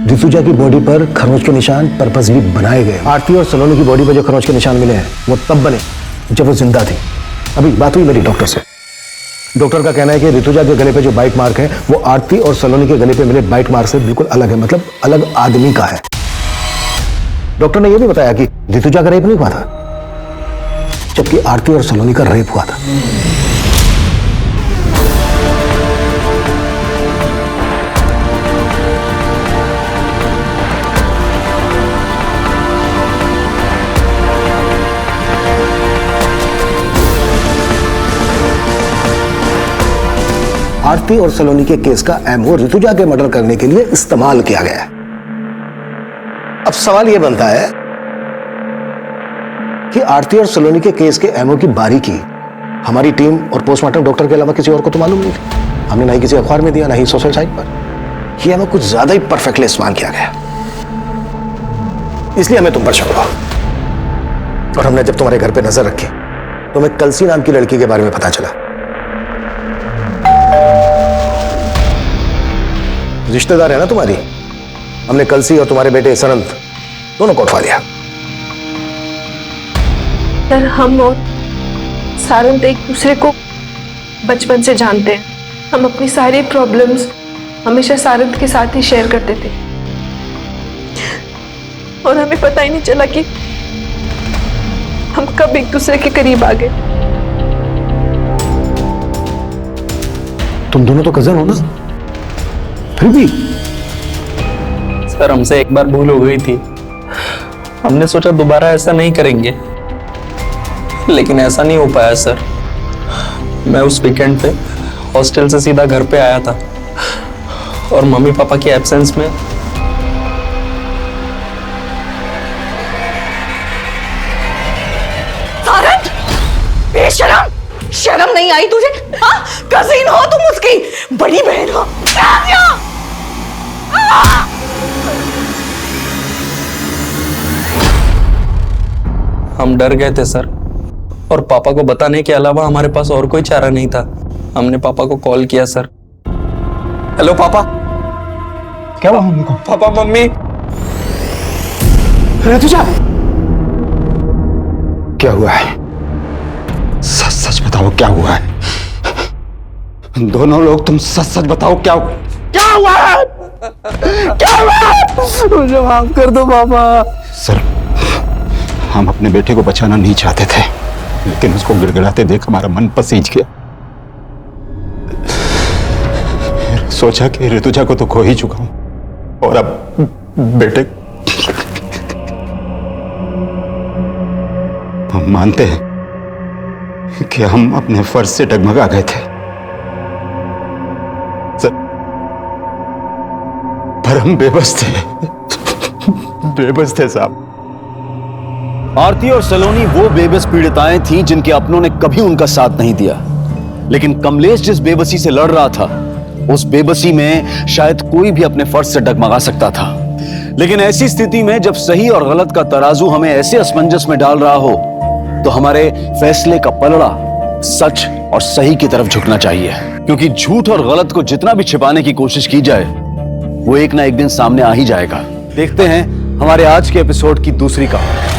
ऋतुजा की बॉडी पर खरोंच के निशान पर्पसली बनाए गए। आरती और सलोनी की बॉडी पर जो खरोंच के निशान मिले हैं वो तब बने जब वो जिंदा थी। अभी बात हुई मेरी डॉक्टर से, डॉक्टर का कहना है कि ऋतुजा के गले पे जो बाइट मार्क है वो आरती और सलोनी के गले पे मिले बाइट मार्क से बिल्कुल अलग है, मतलब अलग आदमी का है। डॉक्टर ने यह भी बताया कि ऋतुजा का रेप नहीं हुआ था, जबकि आरती और सलोनी का रेप हुआ था। आरती और सलोनी के केस का एमओ ऋतुजा के मर्डर करने के लिए इस्तेमाल किया गया है। अब सवाल यह बनता है कि आरती और सलोनी के केस के एमओ की बारीकी हमारी टीम और पोस्टमार्टम डॉक्टर के अलावा किसी और को तो मालूम नहीं थी। हमने ना ही किसी अखबार में दिया, ना ही सोशल साइट पर। यह एमओ कुछ ज्यादा ही परफेक्टली इस्तेमाल किया गया, इसलिए हमें तुम पर शक हुआ। और हमने जब तुम्हारे घर पे नजर रखी तो हमें कलसी नाम की लड़की के बारे में पता चला। रिश्तेदार है ना तुम्हारी। हमने कलसी और तुम्हारे बेटे सरंत दोनों को उठवा लिया। सर, हम और सारंत एक दूसरे को बचपन से जानते हैं। हम अपनी सारी प्रॉब्लम्स हमेशा सारंत के साथ ही शेयर करते थे और हमें पता ही नहीं चला कि हम कब एक दूसरे के करीब आ गए। तुम दोनों तो कजन हो ना, फिर भी। सर, हमसे एक बार भूल हो गई थी। हमने सोचा दोबारा ऐसा नहीं करेंगे, लेकिन ऐसा नहीं हो पाया सर। मैं उस वीकेंड पे हॉस्टल से सीधा घर पे आया था और मम्मी पापा के एब्सेंस में सारंत, बेशरम, शर्म नहीं आई तुझे? हाँ, कजिन हो तुम उसकी, बड़ी बहन हो। हम डर गए थे सर, और पापा को बताने के अलावा हमारे पास और कोई चारा नहीं था। हमने पापा को कॉल किया सर। हेलो पापा। क्या हुआ मम्मी को? पापा, मम्मी। ऋतुजा, क्या हुआ है? सच सच बताओ क्या हुआ है? दोनों लोग तुम सच सच बताओ क्या हुआ है? क्या हुआ है? मुझे माफ कर दो पापा। सर, हम अपने बेटे को बचाना नहीं चाहते थे, लेकिन उसको गिड़गिड़ाते देख हमारा मन पसीज गया। सोचा कि ऋतुजा को तो खो ही चुका हूं, और अब बेटे। हम मानते हैं कि हम अपने फर्ज से डगमगा गए थे सर, पर हम बेबस थे। बेबस थे साहब। आरती और सलोनी वो बेबस पीड़िताएं थीं जिनके अपनों ने कभी उनका साथ नहीं दिया। लेकिन कमलेश जिस बेबसी से लड़ रहा था, उस बेबसी में शायद कोई भी अपने फर्ज से डगमगा सकता था। लेकिन ऐसी स्थिति में जब सही और गलत का तराजू हमें ऐसे असमंजस में डाल रहा हो, तो हमारे फैसले का पलड़ा सच और सही की तरफ झुकना चाहिए। क्योंकि झूठ और गलत को जितना भी छिपाने की कोशिश की जाए, वो एक ना एक दिन सामने आ ही जाएगा। देखते हैं हमारे आज के एपिसोड की दूसरी कहानी।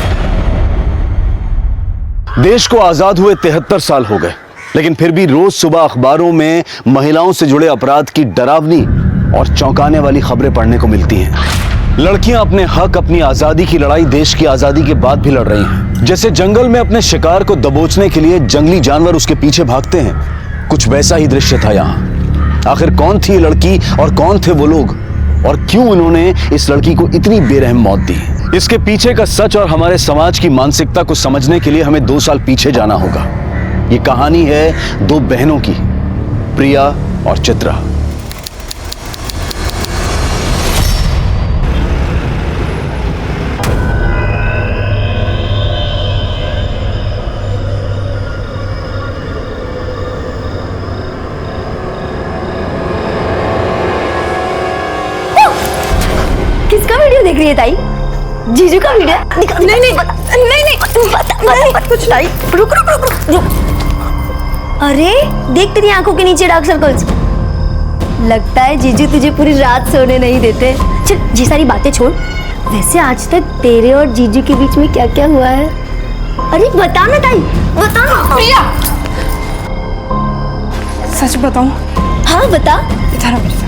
देश को आजाद हुए 73 साल हो गए, लेकिन फिर भी रोज सुबह अखबारों में महिलाओं से जुड़े अपराध की डरावनी और चौंकाने वाली खबरें पढ़ने को मिलती हैं। लड़कियां अपने हक, अपनी आजादी की लड़ाई देश की आजादी के बाद भी लड़ रही हैं। जैसे जंगल में अपने शिकार को दबोचने के लिए जंगली जानवर उसके पीछे भागते हैं, कुछ वैसा ही दृश्य था यहाँ। आखिर कौन थी ये लड़की और कौन थे वो लोग, और क्यों उन्होंने इस लड़की को इतनी बेरहम मौत दी? इसके पीछे का सच और हमारे समाज की मानसिकता को समझने के लिए हमें 2 साल पीछे जाना होगा। ये कहानी है 2 बहनों की, प्रिया और चित्रा। किसका वीडियो देख रही है ताई? जीजू का वीडियो? नहीं नहीं नहीं नहीं कुछ नहीं। रुक रुक रुक रुक। अरे देख तेरी आंखों के नीचे डार्क सर्कल्स। लगता है जीजू तुझे पूरी रात सोने नहीं देते। चल ये सारी बातें छोड़, वैसे आज तक तेरे और जीजू के बीच में क्या क्या हुआ है? अरे बता ना ताई, बता ना। प्रिया, सच बताऊं? हाँ बता। इधर आ मेरे साथ।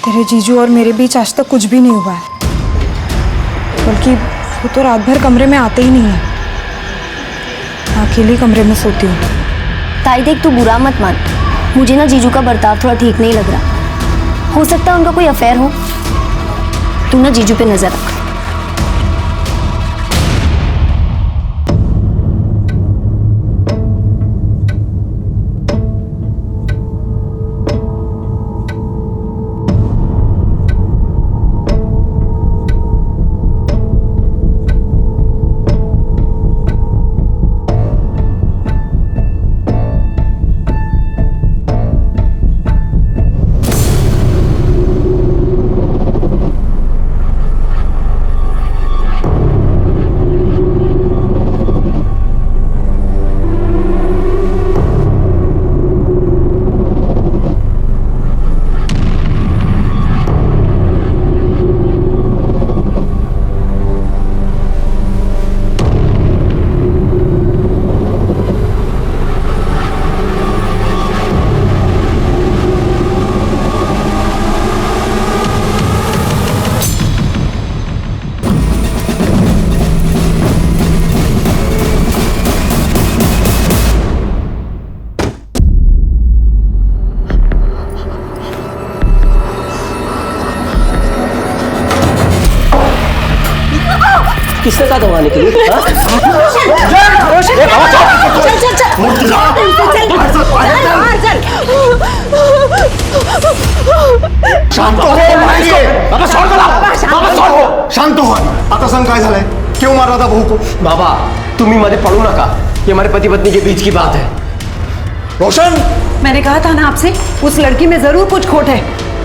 तेरे जीजू और मेरे बीच आज तक कुछ भी नहीं हुआ है, बल्कि वो तो रात भर कमरे में आते ही नहीं है। अकेले कमरे में सोती हूँ। ताई देख, तू बुरा मत मान, मुझे ना जीजू का बर्ताव थोड़ा ठीक नहीं लग रहा। हो सकता है उनका कोई अफेयर हो। तू ना जीजू पे नजर रख। किसने कहा दबाने के लिए? हाँ? शांत हो शांत हो आता सांग काय झालंय क्यों मार रहा था बहू को बाबा तुम्ही मध्ये पड़ू नका ये हमारे पति पत्नी के बीच की बात है रोशन मैंने कहा था ना आपसे उस लड़की में जरूर कुछ खोट है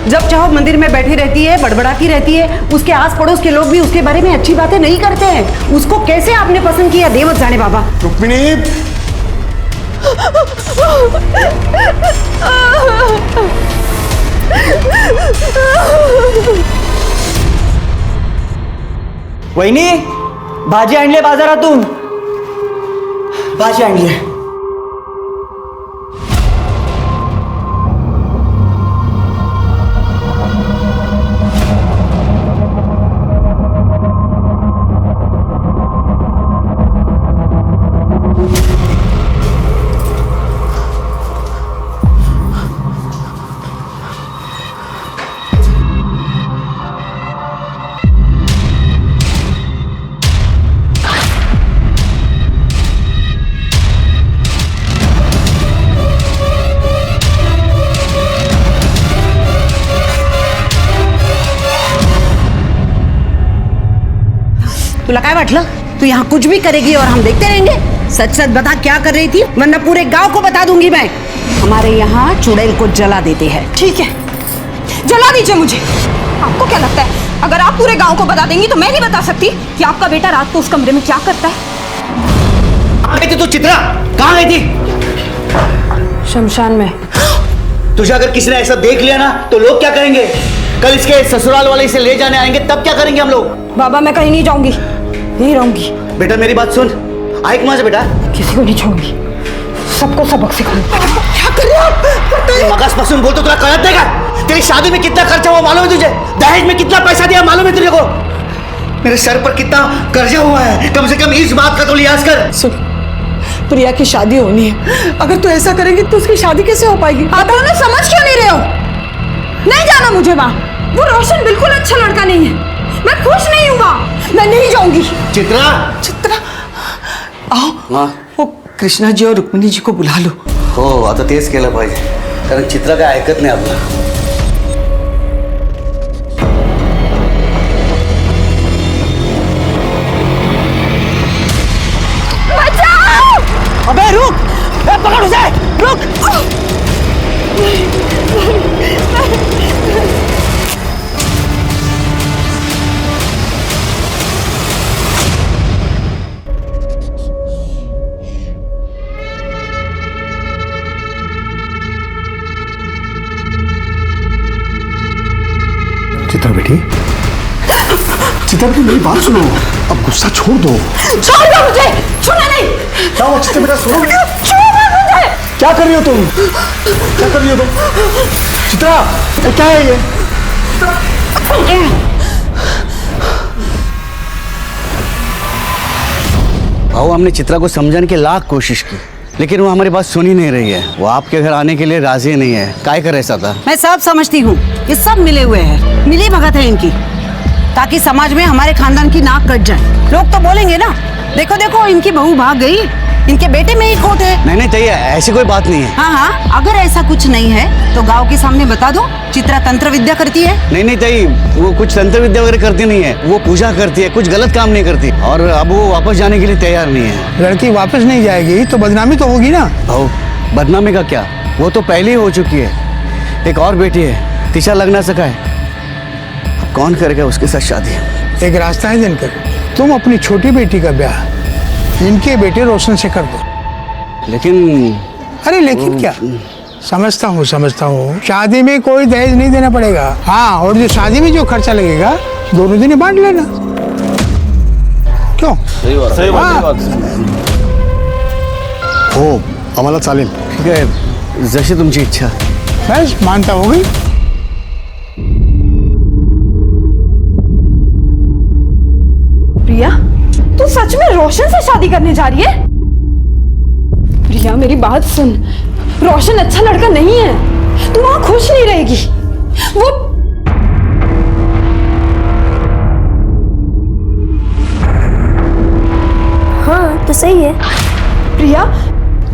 जब चाहो मंदिर में बैठी रहती है बड़बड़ाती रहती है उसके आस पड़ोस के लोग भी उसके बारे में अच्छी बातें नहीं करते हैं उसको कैसे आपने पसंद किया दे मत जाने बाबा रुक्मिणी वहिनी भाजी आणली बाजारातून भाजी आणली तुला काय वाटलं तू यहाँ कुछ भी करेगी और हम देखते रहेंगे सच सच बता क्या कर रही थी वरना पूरे गांव को बता दूंगी मैं हमारे यहाँ चुड़ैल को जला देते हैं ठीक है जला दीजिए मुझे आपको क्या लगता है अगर आप पूरे गांव को बता देंगी तो मैं नहीं बता सकती कि आपका बेटा रात को उस कमरे में क्या करता है कहाँ गई थी तू चित्रा कहाँ गई थी शमशान में तुझे अगर किसी ने ऐसा देख लिया ना तो लोग क्या करेंगे कल इसके ससुराल वाले इसे ले जाने आएंगे तब क्या करेंगे हम लोग बाबा मैं कहीं नहीं जाऊंगी नहीं रहूंगी बेटा मेरी बात सुन आइक वहां से बेटा किसी को नहीं छोड़ूंगी सबको सबक सिखाऊंगी क्या कर रहे हो मगज पसंद बोल तो तुला कळत नहीं का तेरी शादी में कितना खर्चा हुआ मालूम है तुझे दहेज में कितना पैसा दिया मालूम है तुझे को मेरे सर पर कितना कर्जा हुआ है कम से कम इस बात का तो लिहाज कर सुन प्रिया की शादी होनी है अगर तू ऐसा करेंगी तो उसकी शादी कैसे हो पाएगी आप दोनों समझ क्यों नहीं रहे हो नहीं जाना मुझे वहां वो रोशन बिल्कुल अच्छा लड़का नहीं है मैं खुश नहीं हूँ वहां मैं नहीं जाऊंगी चित्रा चित्रा आओ हाँ वो कृष्णा जी और रुक्मिणी जी को बुला लो हो आता तेच केलं पाहिजे कारण चित्रा काय ऐकत नाही आपलं अबे रुक पकड़ उसे रुक चित्रा बेटी चित्रा बेटी मेरी बात सुनो अब गुस्सा छोड़ दो छोड़ दो मुझे छूना नहीं क्या हुआ चित्रा बेटा सुनो छोड़ो मुझे क्या कर रही हो तुम क्या कर रही हो तुम चित्रा ये क्या है ये भाऊ हमने चित्रा को समझाने की लाख कोशिश की लेकिन वो हमारी बात सुन ही नहीं रही है वो आपके घर आने के लिए राजी नहीं है काय कर ऐसा था मैं सब समझती हूँ ये सब मिले हुए हैं मिली भगत है इनकी ताकि समाज में हमारे खानदान की नाक कट जाए लोग तो बोलेंगे ना देखो देखो इनकी बहू भाग गई इनके बेटे में ही खोट है नहीं नहीं चाहिए ऐसी कोई बात नहीं है हाँ हाँ अगर ऐसा कुछ नहीं है तो गांव के सामने बता दो चित्रा तंत्र विद्या करती है नहीं नहीं चाहिए वो कुछ तंत्र विद्या वगैरह करती नहीं है वो पूजा करती है कुछ गलत काम नहीं करती और अब वो वापस जाने के लिए तैयार नहीं है लड़की वापस नहीं जाएगी तो बदनामी तो होगी ना भाऊ बदनामी का क्या वो तो पहले ही हो चुकी है एक और बेटी है तिशा लगना सका है अब कौन करेगा उसके साथ शादी एक रास्ता है दिनकर तुम अपनी छोटी बेटी का ब्याह इनके बेटे रोशन से कर दो लेकिन अरे लेकिन क्या समझता हूँ शादी में कोई दहेज नहीं देना पड़ेगा हाँ और जो शादी में जो खर्चा लगेगा दोनों दिन बांट लेना क्यों सही बात हो आम्हाला चालेल ठीक आहे जशी तुमची इच्छा बस मानता होगी प्रिया तू सच में रोशन से शादी करने जा रही है प्रिया मेरी बात सुन रोशन अच्छा लड़का नहीं है तू वहां खुश नहीं रहेगी वो प्रिया,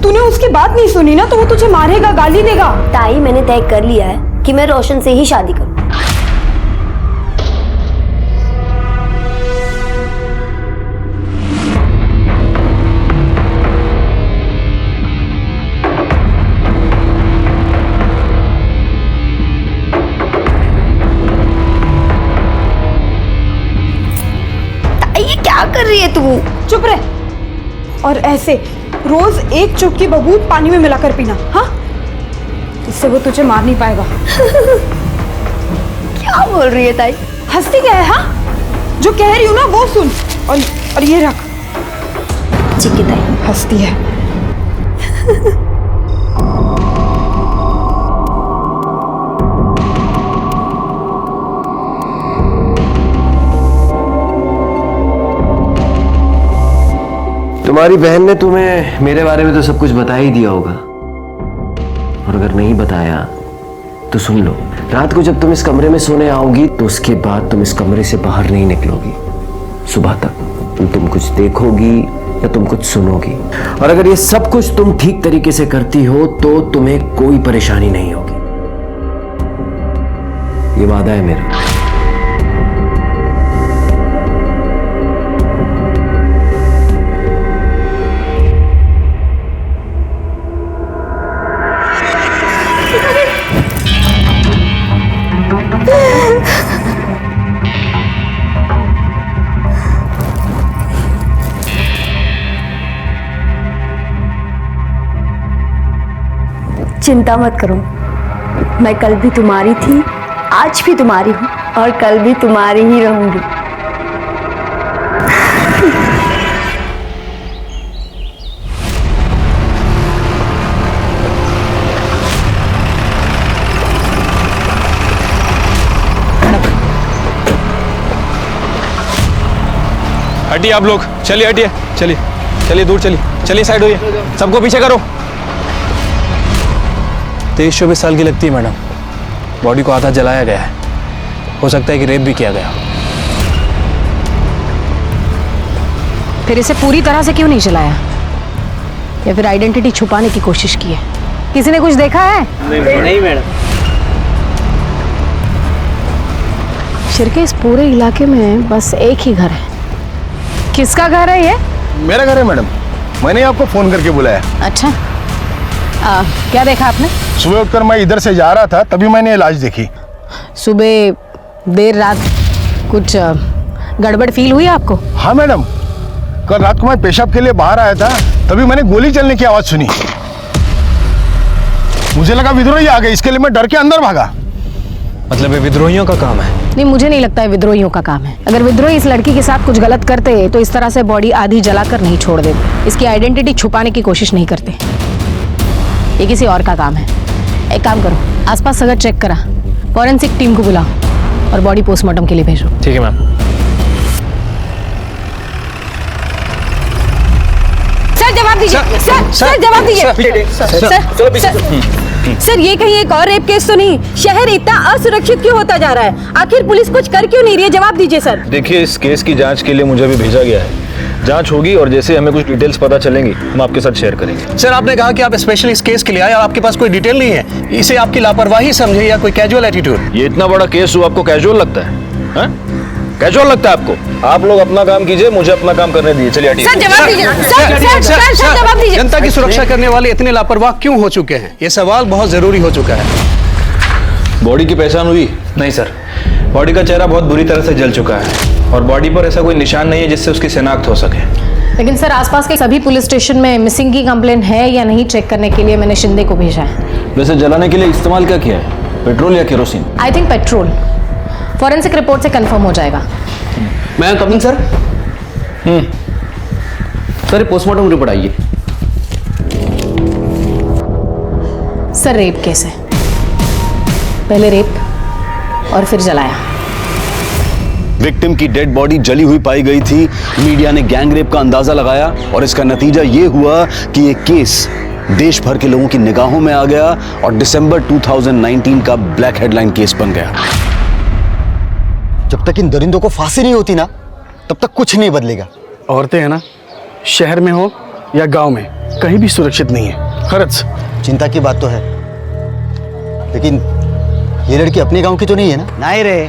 तूने उसकी बात नहीं सुनी ना तो वो तुझे मारेगा, गाली देगा। ताई, मैंने तय कर लिया है कि मैं रोशन से ही शादी करूँ। ये क्या कर रही है तू? चुप रह। और ऐसे रोज एक चुटकी बबूल पानी में मिलाकर पीना, हाँ? इससे वो तुझे मार नहीं पाएगा। क्या बोल रही है ताई? हंसती क्या है? हाँ, जो कह रही हूँ ना वो सुन। और ये रख। ठीक है ताई। हंसती है। तुम्हारी बहन ने तुम्हें मेरे बारे में तो सब कुछ बता ही दिया होगा, और अगर नहीं बताया तो सुन लो, रात को जब तुम इस कमरे में सोने आओगी तो उसके बाद तुम इस कमरे से बाहर नहीं निकलोगी सुबह तक। तुम कुछ देखोगी या तुम कुछ सुनोगी, और अगर ये सब कुछ तुम ठीक तरीके से करती हो तो तुम्हें कोई परेशानी नहीं होगी। ये वादा है मेरा। चिंता मत करो, मैं कल भी तुम्हारी थी, आज भी तुम्हारी हूँ और कल भी तुम्हारी ही रहूंगी। हटिए आप लोग, चलिए हटिए, चलिए चलिए दूर चलिए, चलिए साइड होइए, सबको पीछे करो। 23-24 साल की लगती है मैडम। बॉडी को आधा जलाया गया है, हो सकता है कि रेप भी किया गया। फिर इसे पूरी तरह से क्यों नहीं जलाया, या फिर आइडेंटिटी छुपाने की कोशिश की है? किसी ने कुछ देखा है? नहीं मैडम। शिरके, इस पूरे इलाके में बस एक ही घर है। किसका घर है ये? मेरा घर है मैडम, मैंने आपको फोन करके बुलाया। अच्छा, क्या देखा आपने? सुबह उठकर मैं इधर से जा रहा था, तभी मैंने लाश देखी। सुबह देर रात कुछ गड़बड़ फील हुई आपको? हाँ मैडम, कल रात को मैं पेशाब के लिए बाहर आया था, तभी मैंने गोली चलने की आवाज सुनी। मुझे लगा विद्रोही आ गए, इसके लिए मैं डर के अंदर भागा। मतलब ये विद्रोहियों का काम है? नहीं, मुझे नहीं लगता है विद्रोहियों का काम है। अगर विद्रोही इस लड़की के साथ कुछ गलत करते तो इस तरह से बॉडी आधी जलाकर नहीं छोड़ देते। इसकी आइडेंटिटी छुपाने की कोशिश नहीं करते। ये किसी और का काम है। एक काम करो, आसपास सगर चेक करा, फॉरेंसिक टीम को बुलाओ और बॉडी पोस्टमार्टम के लिए भेजो। ठीक है मैम। सर जवाब दीजिए। सर जवाब दीजिए। सर ये कहीं एक और रेप केस तो नहीं? शहर इतना असुरक्षित क्यों होता जा रहा है? आखिर पुलिस कुछ कर क्यों नहीं रही है? जवाब दीजिए सर। देखिए, इस केस की जांच के लिए मुझे अभी भेजा गया है। जांच होगी और जैसे हमें कुछ डिटेल्स पता चलेंगी हम आपके साथ शेयर करेंगे। सर, आपने कहा कि आप स्पेशल इस केस के लिए आए और आपके पास कोई डिटेल नहीं है। इसे आपकी लापरवाही समझे या कोई कैजुअल एटीट्यूड? ये इतना बड़ा केस हो, आपको कैजुअल लगता है? कैजुअल लगता है आपको? आप लोग अपना काम कीजिए, मुझे अपना काम करने दीजिए। चलिए हटिए। सर जवाब दीजिए। सर जवाब दीजिए। जनता की सुरक्षा करने वाले इतने लापरवाह क्यों हो चुके हैं? ये सवाल बहुत जरूरी हो चुका है। बॉडी की पहचान हुई? नहीं सर, बॉडी का चेहरा बहुत बुरी तरह से जल चुका है और बॉडी पर ऐसा कोई निशान नहीं है जिससे उसकी शिनाख्त हो सके। लेकिन सर, आसपास के सभी पुलिस स्टेशन में मिसिंग की कंप्लेंट है या नहीं चेक करने के लिए मैंने शिंदे को भेजा है। वैसे जलाने के लिए इस्तेमाल क्या किया है, पेट्रोल या kerosene? I think petrol. Forensic report से कंफर्म हो जाएगा। मैं coming sir. Sir, postmortem report आइए। सर रेप केस है, पहले रेप और फिर जलाया। विक्टिम की डेड बॉडी जली हुई पाई गई थी। मीडिया ने गैंग रेप का अंदाजा लगाया और इसका नतीजा ये हुआ कि ये केस देश भर के लोगों की निगाहों में आ गया और दिसंबर 2019 का ब्लैक हेडलाइन केस बन गया। जब तक इन दरिंदों को फांसी नहीं होती ना, तब तक कुछ नहीं बदलेगा। औरतें हैं ना, शहर में हो या गांव में, कहीं भी सुरक्षित नहीं है। खरच चिंता की बात तो है, लेकिन ये लड़की अपने गांव की तो नहीं है ना? नाही रे,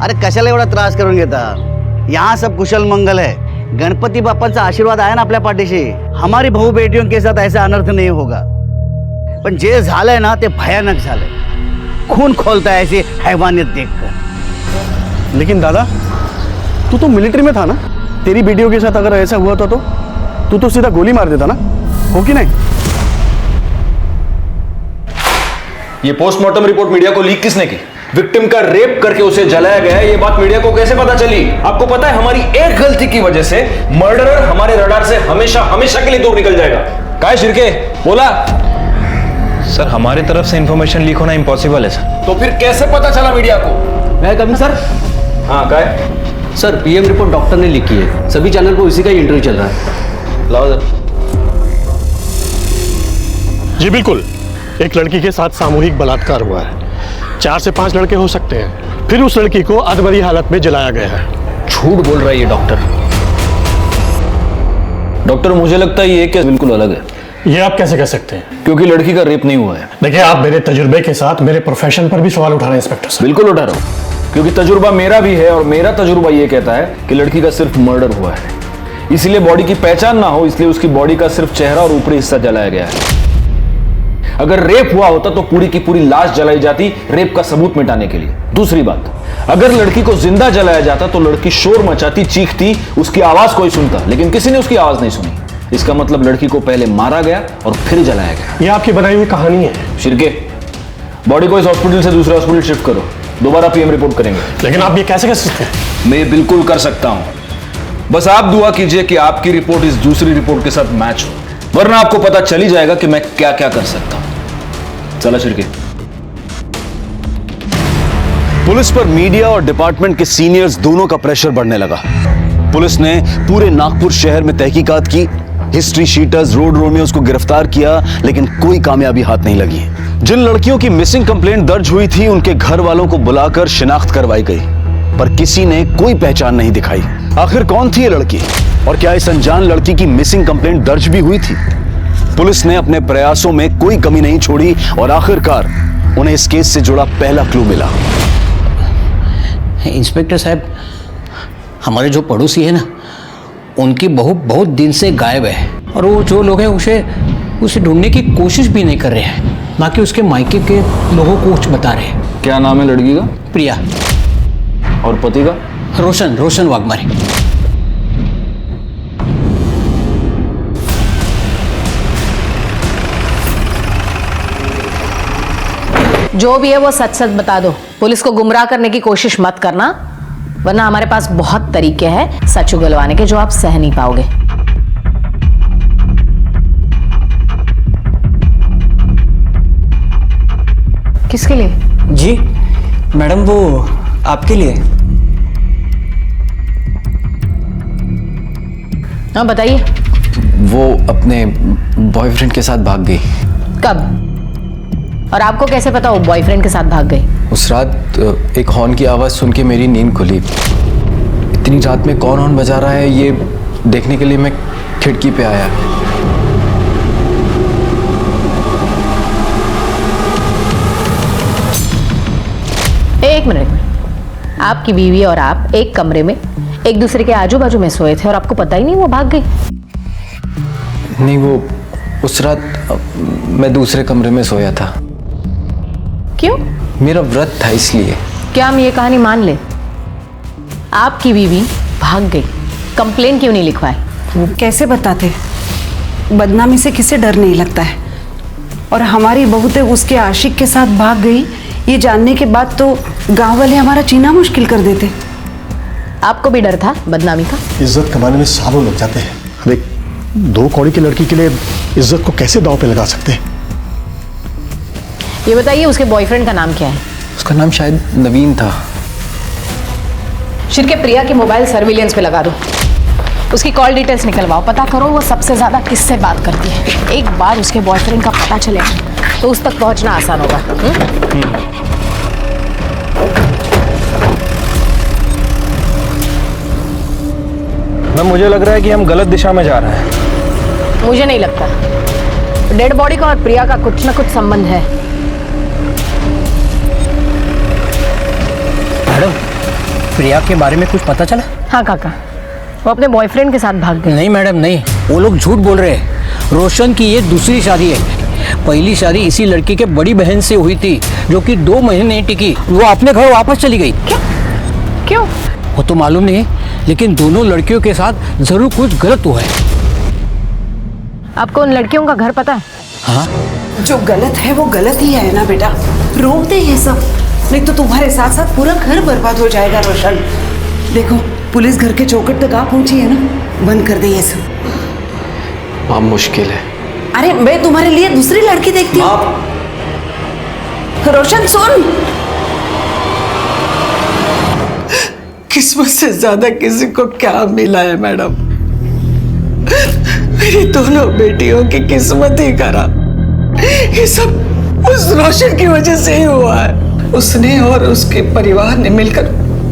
अरे कशाला एवढा त्रास करून घेता? यहाँ सब कुशल मंगल है, गणपति बाप्पाचा आशीर्वाद आहे ना आपल्या पाठीशी। हमारी बहू बेटियों के साथ ऐसा अनर्थ नहीं होगा। पण जे झालंय ना ते भयानक झालंय, खून खोलता है ऐसी हैवानियत देखकर। लेकिन दादा, तू तो मिलिट्री में था ना? तेरी बेटियों के साथ अगर ऐसा हुआ था तो तू तो सीधा गोली मार देता ना, हो कि नहीं? ये पोस्टमार्टम रिपोर्ट मीडिया को लीक किसने की? विक्टिम का रेप करके उसे जलाया गया है, ये बात मीडिया को कैसे पता चली? आपको पता है हमारी एक गलती की वजह से मर्डरर हमारे रडार से हमेशा हमेशा के लिए दूर निकल जाएगा। काय शिर्के, बोला। सर, हमारी तरफ से इंफॉर्मेशन लीक होना इम्पॉसिबल है सर। तो फिर कैसे पता चला मीडिया को? मैं कभी सर? हाँ, काय? सर, पीएम रिपोर्ट डॉक्टर ने लिखी है, सभी चैनल पर उसी का ही इंटरव्यू चल रहा है। लाओ सर। जी बिल्कुल, एक लड़की के साथ सामूहिक बलात्कार हुआ है। 4 से 5 लड़के हो सकते हैं। फिर उस लड़की को अधमरी हालत में जलाया गया है। झूठ बोल रहा है ये डॉक्टर। डॉक्टर, मुझे लगता है ये केस बिल्कुल अलग है। ये आप कैसे कह सकते हैं? क्योंकि लड़की का रेप नहीं हुआ है। देखिए, आप मेरे तजुर्बे के साथ मेरे प्रोफेशन पर भी सवाल उठा रहे हैं इंस्पेक्टर साहब। बिल्कुल उठा रहा हूं, क्योंकि तजुर्बा मेरा भी है और मेरा तजुर्बा ये कहता है कि लड़की का सिर्फ मर्डर हुआ है, इसलिए बॉडी की पहचान ना हो, इसलिए उसकी बॉडी का सिर्फ चेहरा और ऊपरी हिस्सा जलाया गया है। अगर रेप हुआ होता तो पूरी की पूरी लाश जलाई जाती, रेप का सबूत मिटाने के लिए। दूसरी बात, अगर लड़की को जिंदा जलाया जाता तो लड़की शोर मचाती, चीखती, उसकी आवाज कोई सुनता, लेकिन किसी ने उसकी आवाज नहीं सुनी। इसका मतलब लड़की को पहले मारा गया और फिर जलाया गया। ये आपकी बनाई हुई कहानी है। शिर्के, बॉडी को इस हॉस्पिटल से दूसरे हॉस्पिटल शिफ्ट करो, दोबारा पीएम रिपोर्ट करेंगे। लेकिन आप ये कैसे कर सकते हैं? मैं बिल्कुल कर सकता हूं, बस आप दुआ कीजिए कि आपकी रिपोर्ट इस दूसरी रिपोर्ट के साथ मैच हो, वरना आपको पता चल ही जाएगा कि मैं क्या क्या कर सकता हूं। चला शिर्के। पुलिस पर मीडिया और डिपार्टमेंट के सीनियर्स दोनों का प्रेशर बढ़ने लगा। पुलिस ने पूरे नागपुर शहर में तहकीकात की, हिस्ट्री शीटर्स, रोड रोमियोज को गिरफ्तार किया, लेकिन कोई कामयाबी हाथ नहीं लगी। जिन लड़कियों की मिसिंग कंप्लेंट दर्ज हुई थी उनके घर वालों को बुलाकर शिनाख्त करवाई गई, पर किसी ने कोई पहचान नहीं दिखाई। आखिर कौन थी ये लड़की और क्या इस अनजान लड़की की मिसिंग कंप्लेंट दर्ज भी हुई थी? पुलिस ने अपने प्रयासों में कोई कमी नहीं छोड़ी और आखिरकार उन्हें इस केस से जुड़ा पहला क्लू मिला। इंस्पेक्टर साहब, हमारे जो पड़ोसी है ना, उनकी बहू बहुत दिन से गायब है और वो जो लोग हैं उसे ढूंढने की कोशिश भी नहीं कर रहे हैं, ना कि उसके मायके के लोगों को कुछ बता रहे हैं। क्या नाम है लड़की का? प्रिया। और पति का? रोशन वाघमारे। जो भी है वो सच सच बता दो, पुलिस को गुमराह करने की कोशिश मत करना, वरना हमारे पास बहुत तरीके हैं सच उगलवाने के जो आप सह नहीं पाओगे। किसके लिए? जी मैडम, वो आपके लिए। हाँ बताइए। वो अपने बॉयफ्रेंड के साथ भाग गई। कब? और आपको कैसे पता वो बॉयफ्रेंड के साथ भाग गई? उस रात एक हॉर्न की आवाज़ सुन के मेरी नींद खुली। इतनी रात में कौन हॉर्न बजा रहा है ये देखने के लिए मैं खिड़की पे आया। एक मिनट, आपकी बीवी और आप एक कमरे में एक दूसरे के आजू बाजू में सोए थे और आपको पता ही नहीं वो भाग गई? नहीं, वो उस रात मैं दूसरे कमरे में सोया था। क्यों? मेरा व्रत था इसलिए। क्या हम ये कहानी मान ले? आपकी बीवी भाग गई, कंप्लेन क्यों नहीं लिखवाई? वो कैसे बताते? बदनामी से किसे डर नहीं लगता है, और हमारी बहू तो उसके आशिक के साथ भाग गई ये जानने के बाद तो गांव वाले हमारा जीना मुश्किल कर देते। आपको भी डर था बदनामी का? इज्जत कमाने में सालों लग जाते हैं। देख, 2 कौड़ी की लड़की के लिए इज्जत को कैसे दांव पे लगा सकते हैं? ये बताइए उसके बॉयफ्रेंड का नाम क्या है? उसका नाम शायद नवीन था। शिर्के, प्रिया की मोबाइल सर्विलेंस पे लगा दो, उसकी कॉल डिटेल्स निकलवाओ, पता करो वो सबसे ज्यादा किससे बात करती है। एक बार उसके बॉयफ्रेंड का पता चलेगा तो उस तक पहुंचना आसान होगा। मुझे लग रहा है कि हम गलत दिशा में जा रहे हैं। मुझे नहीं लगता। डेड बॉडी का और प्रिया का कुछ ना कुछ संबंध है। मैडम, प्रिया के बारे में कुछ पता चला? हाँ काका, वो अपने बॉयफ्रेंड के साथ भाग गई। नहीं मैडम नहीं, वो लोग झूठ बोल रहे हैं। रोशन की ये दूसरी शादी है। पहली शादी इसी लड़की के बड़ी बहन से हुई थी, जो कि 2 महीने नहीं टिकी, वो अपने घर वापस चली गई। क्यों? वो तो मालूम नहीं, लेकिन दोनों लड़कियों के साथ जरूर कुछ गलत हुआ है। आपको उन लड़कियों का घर पता है? हाँ, जो गलत है वो गलत ही है ना बेटा, रोक दे ये सब, नहीं तो तुम्हारे साथ साथ पूरा घर बर्बाद हो जाएगा रोशन। देखो पुलिस घर के चौखट तक आ पहुंची है ना, बंद कर दे ये सब। माँ मुश्किल है। अरे मैं तुम्हारे लिए दूसरी लड़की देखती हूँ। रोशन सुन, किस्मत से ज्यादा किसी को क्या मिला है मैडम? मेरी दोनों बेटियों की किस्मत ही खराब। ये सब उस रोशन की वजह से ही हुआ है। उसने और उसके परिवार ने मिलकर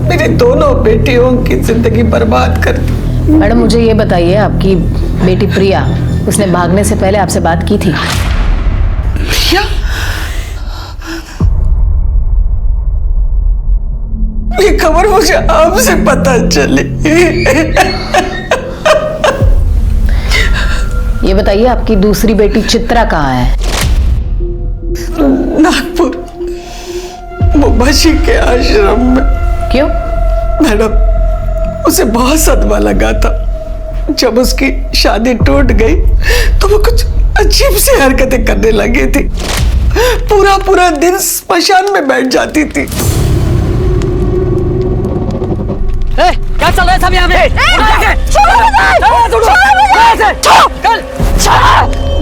मेरी दोनों बेटियों की जिंदगी बर्बाद कर दी। मैडम मुझे ये बताइए, आपकी बेटी प्रिया, उसने भागने से पहले आपसे बात की थी? प्रिया? ये खबर मुझे आपसे पता चली। ये बताइए, आपकी दूसरी बेटी चित्रा कहाँ है? नागपुर मुंबाशी के आश्रम में। क्यों? मैडम उसे बहुत सदमा लगा था। जब उसकी शादी टूट गई तो वो कुछ अजीब सी हरकतें करने लगी थी। पूरा पूरा दिन स्मशान में बैठ जाती थी। क्या चल रहा है सब यहाँ पे?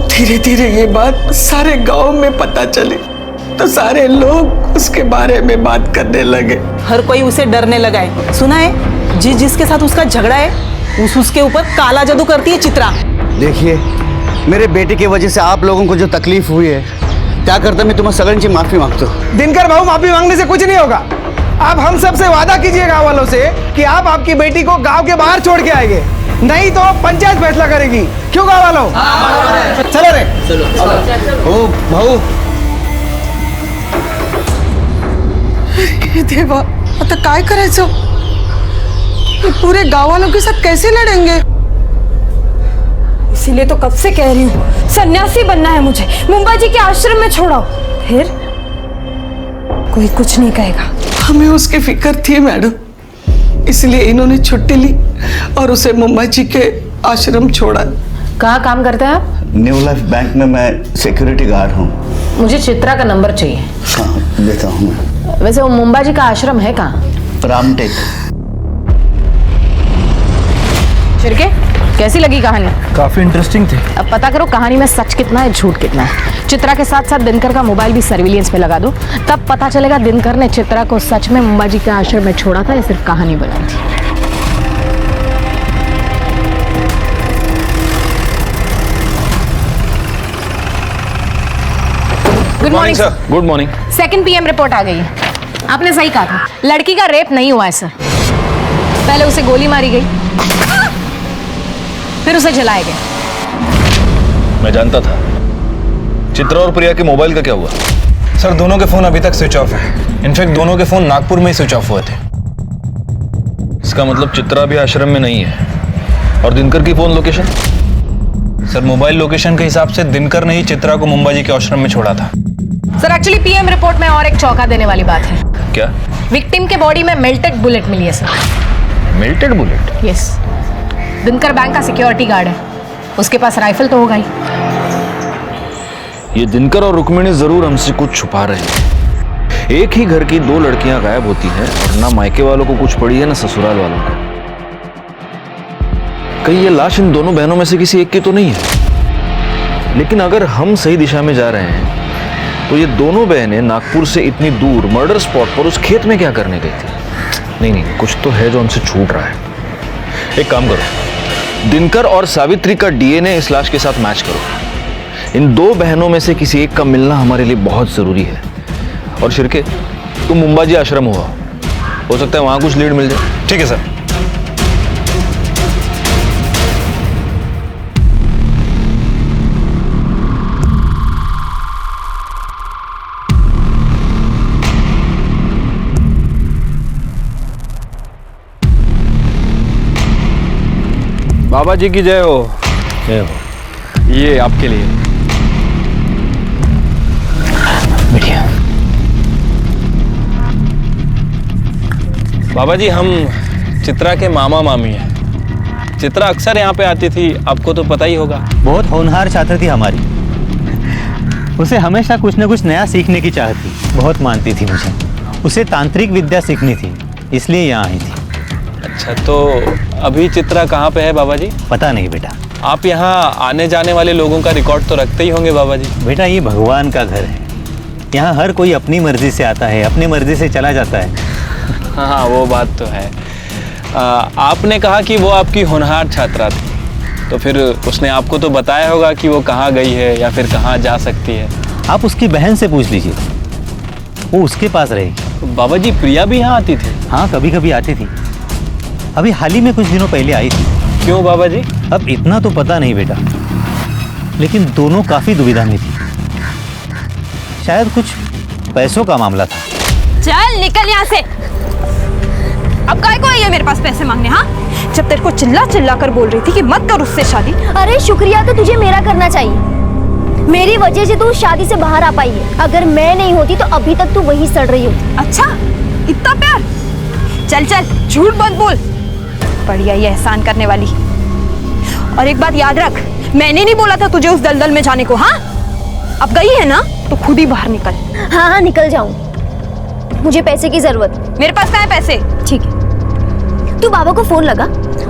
धीरे धीरे ये बात सारे गांव में पता चली तो सारे लोग उसके बारे में बात करने लगे। हर कोई उसे डरने लगा है। सुना है जिसके साथ उसका झगड़ा है उसके ऊपर काला जादू करती है चित्रा। देखिए मेरे बेटे की वजह से आप लोगों को जो तकलीफ हुई है, क्या करता मैं तुम्हें सगळ्यांची माफी मांगता हूँ। दिनकर भाऊ, माफी मांगने से कुछ नहीं होगा। आप हम सब से वादा कीजिए गांव वालों से कि आप आपकी बेटी को गांव के बाहर छोड़ के आएंगे, नहीं तो पंचायत फैसला करेगी। क्यों गांव वालों? चलो रे चलो। ओ भाऊ, हे देवा, आता काय करायचं? ये पूरे गांव वालों के साथ कैसे लड़ेंगे? इसीलिए तो कब से कह रही हूँ, सन्यासी बनना है मुझे, मुंबा जी के आश्रम में छोड़ो, फिर कोई कुछ नहीं कहेगा। हमें उसकी फिक्र थी मैडम, इसलिए इन्होंने छुट्टी ली और उसे मुंबई जी के आश्रम छोड़ा। कहाँ काम करते हैं आप? न्यू लाइफ बैंक में मैं सिक्योरिटी गार्ड हूँ। मुझे चित्रा का नंबर चाहिए। हाँ देता हूँ मैं। वैसे वो मुंबा जी का आश्रम है कहाँ? रामटेक। शिर्के, कैसी लगी कहानी? काफी इंटरेस्टिंग थी। अब पता करो कहानी में सच कितना है, झूठ कितना है। चित्रा के साथ साथ दिनकर का मोबाइल भी सर्विलियंस पे लगा दो, तब पता चलेगा दिनकर ने चित्रा को सच में मुंबा जी के आश्रम में छोड़ा था या सिर्फ कहानी बनाई थी। Good morning sir. Good morning. 2 PM report आ गई है। आपने सही कहा था, लड़की का रेप नहीं हुआ है सर। पहले उसे गोली मारी गई, फिर उसे जलाया गया। मैं जानता था। चित्रा और प्रिया के मोबाइल का क्या हुआ? सर दोनों के फोन अभी तक स्विच ऑफ है। इनफैक्ट दोनों के फोन नागपुर में ही स्विच ऑफ हुए थे। इसका मतलब चित्रा भी आश्रम में नहीं है। और दिनकर की phone location? Sir mobile location के हिसाब से दिनकर ने ही चित्रा को मुंबा जी के आश्रम में छोड़ा था। सर एक्चुअली PM रिपोर्ट में और एक चौंका देने वाली बात है। क्या? विक्टिम के बॉडी में मेल्टेड बुलेट मिली है sir. Melted bullet? Yes. Dinkar bank का सिक्योरिटी गार्ड है, उसके पास राइफल तो होगा ही। ये दिनकर और रुक्मिणी जरूर हमसे कुछ छुपा रहे हैं। एक ही घर की 2 लड़कियां गायब होती हैं और ना मायके वालों को कुछ पड़ी है ना ससुराल वालों को। कहीं ये लाश इन दोनों बहनों में से किसी एक की तो नहीं है। लेकिन अगर हम सही दिशा में जा रहे हैं तो ये दोनों बहनें नागपुर से इतनी दूर मर्डर स्पॉट पर उस खेत में क्या करने गई थी? नहीं, कुछ तो है जो हमसे छूट रहा है। एक काम करो, दिनकर और सावित्री का DNA इस लाश के साथ मैच करो। इन 2 बहनों में से किसी एक का मिलना हमारे लिए बहुत जरूरी है। और शिर्के, तुम मुंबा जी आश्रम हुआ, हो सकता है वहां कुछ लीड मिल जाए। ठीक है सर। बाबा जी की जय हो। जय हो। ये आपके लिए। बढ़िया। बाबा जी हम चित्रा के मामा मामी हैं। चित्रा अक्सर यहाँ पे आती थी, आपको तो पता ही होगा। बहुत होनहार छात्र थी हमारी। उसे हमेशा कुछ न कुछ नया सीखने की चाहत थी। बहुत मानती थी मुझे। उसे तांत्रिक विद्या सीखनी थी, इसलिए यहाँ आई थी। अच्छा, तो अभी चित्रा कहाँ पे है बाबा जी? पता नहीं बेटा। आप यहाँ आने जाने वाले लोगों का रिकॉर्ड तो रखते ही होंगे बाबा जी। बेटा ये भगवान का घर है, यहाँ हर कोई अपनी मर्जी से आता है, अपनी मर्जी से चला जाता है। हाँ, वो बात तो है। आपने कहा कि वो आपकी होनहार छात्रा थी, तो फिर उसने आपको तो बताया होगा कि वो कहाँ गई है या फिर कहाँ जा सकती है। आप उसकी बहन से पूछ लीजिए, वो उसके पास रहेगी। बाबा जी प्रिया भी यहाँ आती थी? हाँ, कभी कभी आती थी। अभी हाल ही में कुछ दिनों पहले आई थी। क्यों बाबा जी? अब इतना तो पता नहीं बेटा, लेकिन दोनों काफी दुविधा में थी। शायद कुछ पैसों का मामला था। चल निकल यहाँ से। अब काय को आई है मेरे पास पैसे मांगने? हाँ, जब तेरे को चिल्ला चिल्ला कर बोल रही थी कि मत कर उससे शादी। अरे शुक्रिया तो तुझे मेरा करना चाहिए। मेरी वजह से तू शादी से बाहर आ पाई है। अगर मैं नहीं होती तो अभी तक तू वही सड़ रही होती। अच्छा, इतना प्यार? चल चल, झूठ मत बोल। बढ़िया ये एहसान करने वाली। और एक बात याद रख, मैंने नहीं बोला था तुझे उस दलदल में जाने को। हाँ, अब गई है ना तो खुद ही बाहर निकल। हाँ हाँ निकल जाऊं। मुझे पैसे की जरूरत। मेरे पास कहाँ है पैसे? ठीक है, तू बाबा को फोन लगा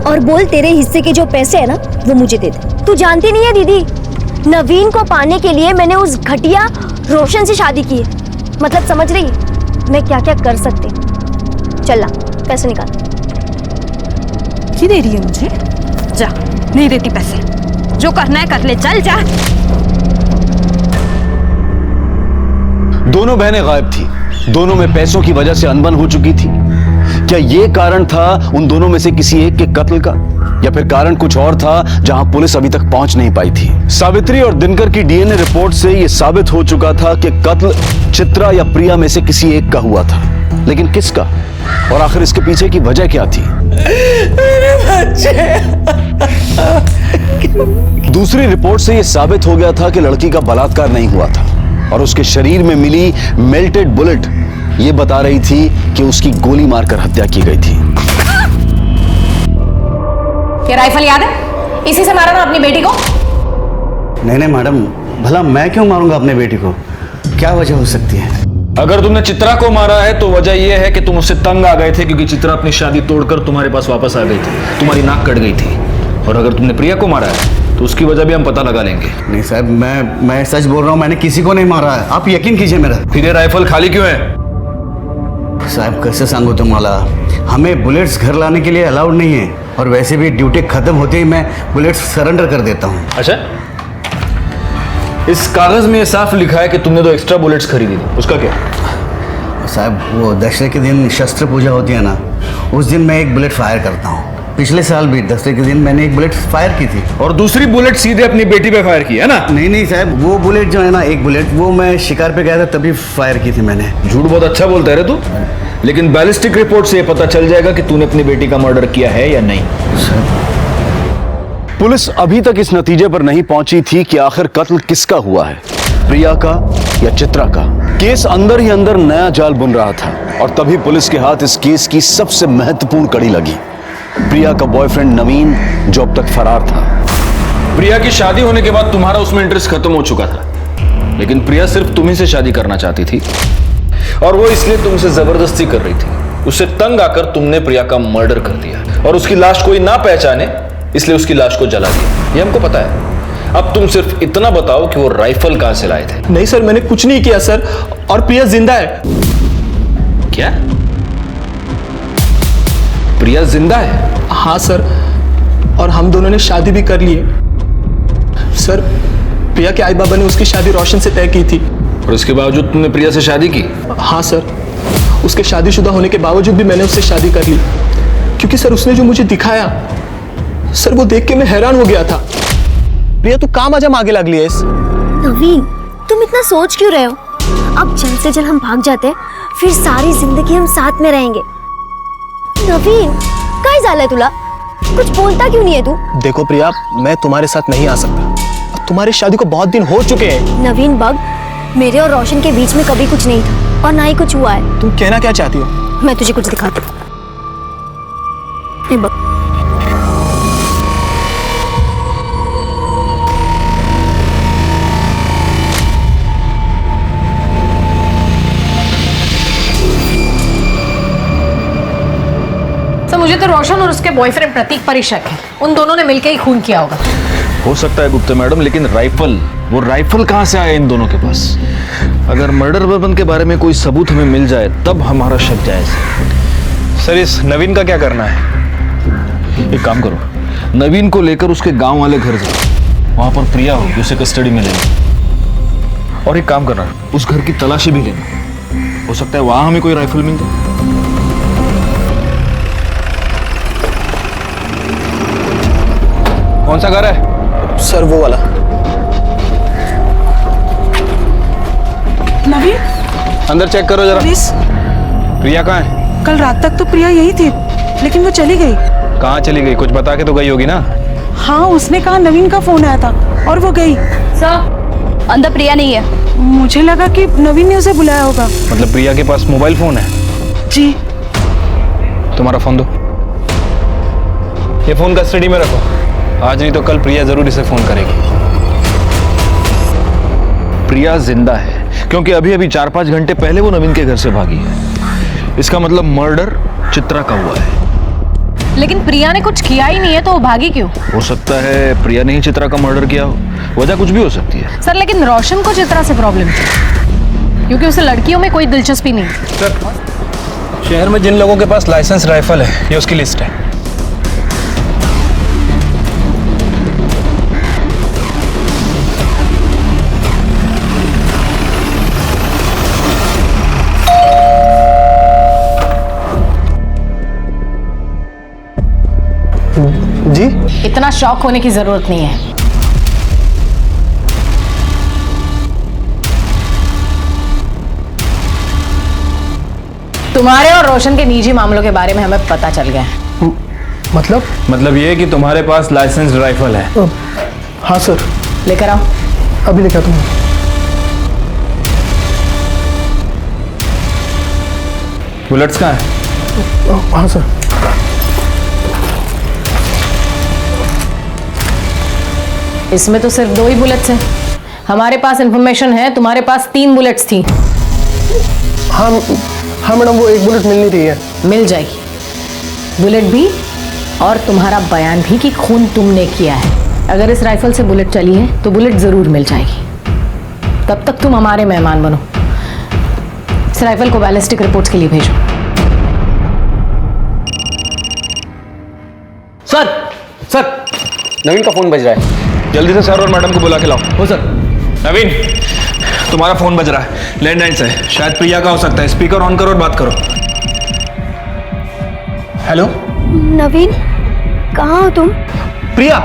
और बोल तेरे हिस्से के जो पैसे है ना वो मुझे दे दे। तू जानती नहीं है दीदी, नवीन को पाने के लिए मैंने उस घटिया रोशन से शादी की है। मतलब समझ रही है मैं क्या क्या कर सकती हूँ। चल ला पैसे निकाल। की दे रही है मुझे? जा, नहीं देती पैसे। जो करना है कर ले, चल जा। दोनों बहनें गायब थी। दोनों में पैसों की वजह से अनबन हो चुकी थी। क्या यह कारण था उन दोनों में से किसी एक के कत्ल का, या फिर कारण कुछ और था जहां पुलिस अभी तक पहुंच नहीं पाई थी? सावित्री और दिनकर की डीएनए रिपोर्ट से यह साबित हो चुका था कि कत्ल चित्रा या प्रिया में से किसी एक का हुआ था, लेकिन किसका? और आखिर इसके पीछे की वजह क्या थी? मेरे बच्चे। दूसरी रिपोर्ट से यह साबित हो गया था कि लड़की का बलात्कार नहीं हुआ था, और उसके शरीर में मिली मेल्टेड बुलेट यह बता रही थी कि उसकी गोली मारकर हत्या की गई थी। क्या राइफल याद है? इसी से मारा ना अपनी बेटी को? नहीं नहीं मैडम, भला मैं क्यों मारूंगा अपने बेटी को? क्या वजह हो सकती है? अगर तुमने चित्रा को मारा है तो वजह यह है कि तुम उससे तंग आ गए थे, क्योंकि चित्रा अपनी शादी तोड़कर तुम्हारे पास वापस आ गई थी, तुम्हारी नाक कट गई थी। और अगर तुमने प्रिया को मारा है तो उसकी वजह भी हम पता लगा लेंगे। नहीं साहब, मैं सच बोल रहा हूँ, मैंने किसी को नहीं मारा है। आप यकीन कीजिए मेरा। फिर ये राइफल खाली क्यों है? साहब कैसे सांगू तुम्हाला, हमें बुलेट्स घर लाने के लिए अलाउड नहीं है, और वैसे भी ड्यूटी खत्म होते ही मैं बुलेट्स सरेंडर कर देता हूँ। अच्छा, इस कागज में साफ लिखा है कि तुमने 2 एक्स्ट्रा बुलेट्स खरीदी थी, उसका क्या? साहब वो दशहरे के दिन शस्त्र पूजा होती है ना, उस दिन मैं एक बुलेट फायर करता हूँ। पिछले साल भी दशहरे के दिन मैंने एक बुलेट फायर की थी। और दूसरी बुलेट सीधे अपनी बेटी पे फायर की है ना? नहीं साहब, वो बुलेट जो है ना, एक बुलेट वो मैं शिकार पे गया था तभी फायर की थी मैंने। झूठ बहुत अच्छा बोलता है रे तू, लेकिन बैलिस्टिक रिपोर्ट से ये पता चल जाएगा कि तूने अपनी बेटी का मर्डर किया है या नहीं। पुलिस अभी तक इस नतीजे पर नहीं पहुंची थी कि आखिर कत्ल किसका हुआ है, प्रिया का या चित्रा का। केस अंदर ही अंदर नया जाल बुन रहा था, और तभी पुलिस के हाथ इस केस की सबसे महत्वपूर्ण कड़ी लगी। प्रिया का बॉयफ्रेंड नवीन, जो अब तक फरार था। प्रिया की शादी होने के बाद तुम्हारा उसमें इंटरेस्ट खत्म हो चुका था, लेकिन प्रिया सिर्फ तुम्ही से शादी करना चाहती थी, और वो इसलिए तुमसे जबरदस्ती कर रही थी। उससे तंग आकर तुमने प्रिया का मर्डर कर दिया, और उसकी लाश कोई ना पहचाने इसलिए उसकी लाश को जला दिया। ये हमको पता है। अब तुम सिर्फ इतना बताओ कि वो राइफल कहां से लाए थे। नहीं सर, मैंने कुछ नहीं किया सर, और प्रिया जिंदा है। क्या? प्रिया जिंदा है? हाँ सर, और हम दोनों ने शादी भी कर ली है। सर, प्रिया के आई बाबा ने उसकी शादी रोशन से तय की थी। और इसके बावजूद तुमने प्रिया से शादी की? हाँ सर, उसके शादीशुदा होने के बावजूद भी मैंने उससे शादी कर ली, क्योंकि सर उसने जो मुझे दिखाया सर, वो देख के मैं हैरान हो गया था। प्रिया तू काम आजा आगे लग लिया। नवीन तुम इतना सोच क्यों रहे हो? अब जल्द से जल्द हम भाग जाते हैं, फिर सारी जिंदगी हम साथ में रहेंगे। नवीन काय झालंय तुला? कुछ बोलता क्यों नहीं है तू? देखो प्रिया, मैं तुम्हारे साथ नहीं आ सकता। तुम्हारी शादी को बहुत दिन हो चुके हैं। नवीन बग, मेरे और रोशन के बीच में कभी कुछ नहीं था और ना ही कुछ हुआ है। तुम कहना क्या चाहती हो? मैं तुझे कुछ दिखाती हूँ। ये बग। तो मुझे तो रोशन और उसके बॉयफ्रेंड प्रतीक पर ही शक है। उन दोनों ने मिलकर ही खून किया होगा। हो सकता है गुप्ता मैडम, लेकिन वो राइफल कहां से आया इन दोनों के पास? अगर मर्डर वेपन के बारे में कोई सबूत हमें मिल जाए तब हमारा शक जायज है। सर, इस नवीन का क्या करना है? एक काम करो, नवीन को लेकर उसके गांव वाले घर जाओ। वहां पर प्रिया होगी, उसे कस्टडी में लेना। और एक काम करना, उस घर की तलाशी भी लेना। हो सकता है वहां हमें कोई राइफल मिल जाए। कौन सा घर है? सर वो वाला। नवीन, अंदर चेक करो जरा। प्लीज। प्रिया कहाँ है? कल रात तक तो प्रिया यही थी, लेकिन वो चली गई। कहाँ चली गई? कुछ बता के तो गई होगी ना। हाँ, उसने कहा नवीन का फोन आया था और वो गई। सर, अंदर प्रिया नहीं है। मुझे लगा कि नवीन ने उसे बुलाया होगा। मतलब प्रिया के पास मोबाइल फोन है? जी। तुम्हारा फोन दो। ये फोन कस्टडी में रखो। आज नहीं तो कल प्रिया जरूर इसे फोन करेगी। प्रिया जिंदा है क्योंकि अभी अभी 4-5 घंटे पहले वो नवीन के घर से भागी है। इसका मतलब मर्डर चित्रा का हुआ है। लेकिन प्रिया ने कुछ किया ही नहीं है, तो वो भागी क्यों? हो सकता है प्रिया ने ही चित्रा का मर्डर किया हो। वजह कुछ भी हो सकती है। सर, लेकिन रोशन को चित्रा से प्रॉब्लम थी क्योंकि उसे लड़कियों में कोई दिलचस्पी नहीं। सर, शहर में जिन लोगों के पास लाइसेंस राइफल है, ये उसकी लिस्ट है। जी? इतना शॉक होने की जरूरत नहीं है। तुम्हारे और रोशन के निजी मामलों के बारे में हमें पता चल गया है। मतलब ये कि तुम्हारे पास लाइसेंस राइफल है? हाँ सर। लेकर आओ। अभी लेकर आता हूँ। बुलेट्स कहाँ है? हाँ सर। इसमें तो सिर्फ 2 ही बुलेट्स हैं। हमारे पास इंफॉर्मेशन है तुम्हारे पास 3 बुलेट्स थी। हाँ मैडम, वो 1 बुलेट मिल नहीं रही है। मिल जाएगी बुलेट भी, और तुम्हारा बयान भी कि खून तुमने किया है। अगर इस राइफल से बुलेट चली है तो बुलेट जरूर मिल जाएगी। तब तक तुम हमारे मेहमान बनो। इस राइफल को बैलिस्टिक रिपोर्ट्स के लिए भेजो। सर, नवीन का फोन बज रहा है। जल्दी से सर और मैडम को बुला के लाओ। हो सर। नवीन, तुम्हारा फोन बज रहा है। लैंडलाइन से शायद प्रिया का हो सकता है। स्पीकर ऑन करो और बात करो। हेलो नवीन, कहाँ हो तुम? प्रिया,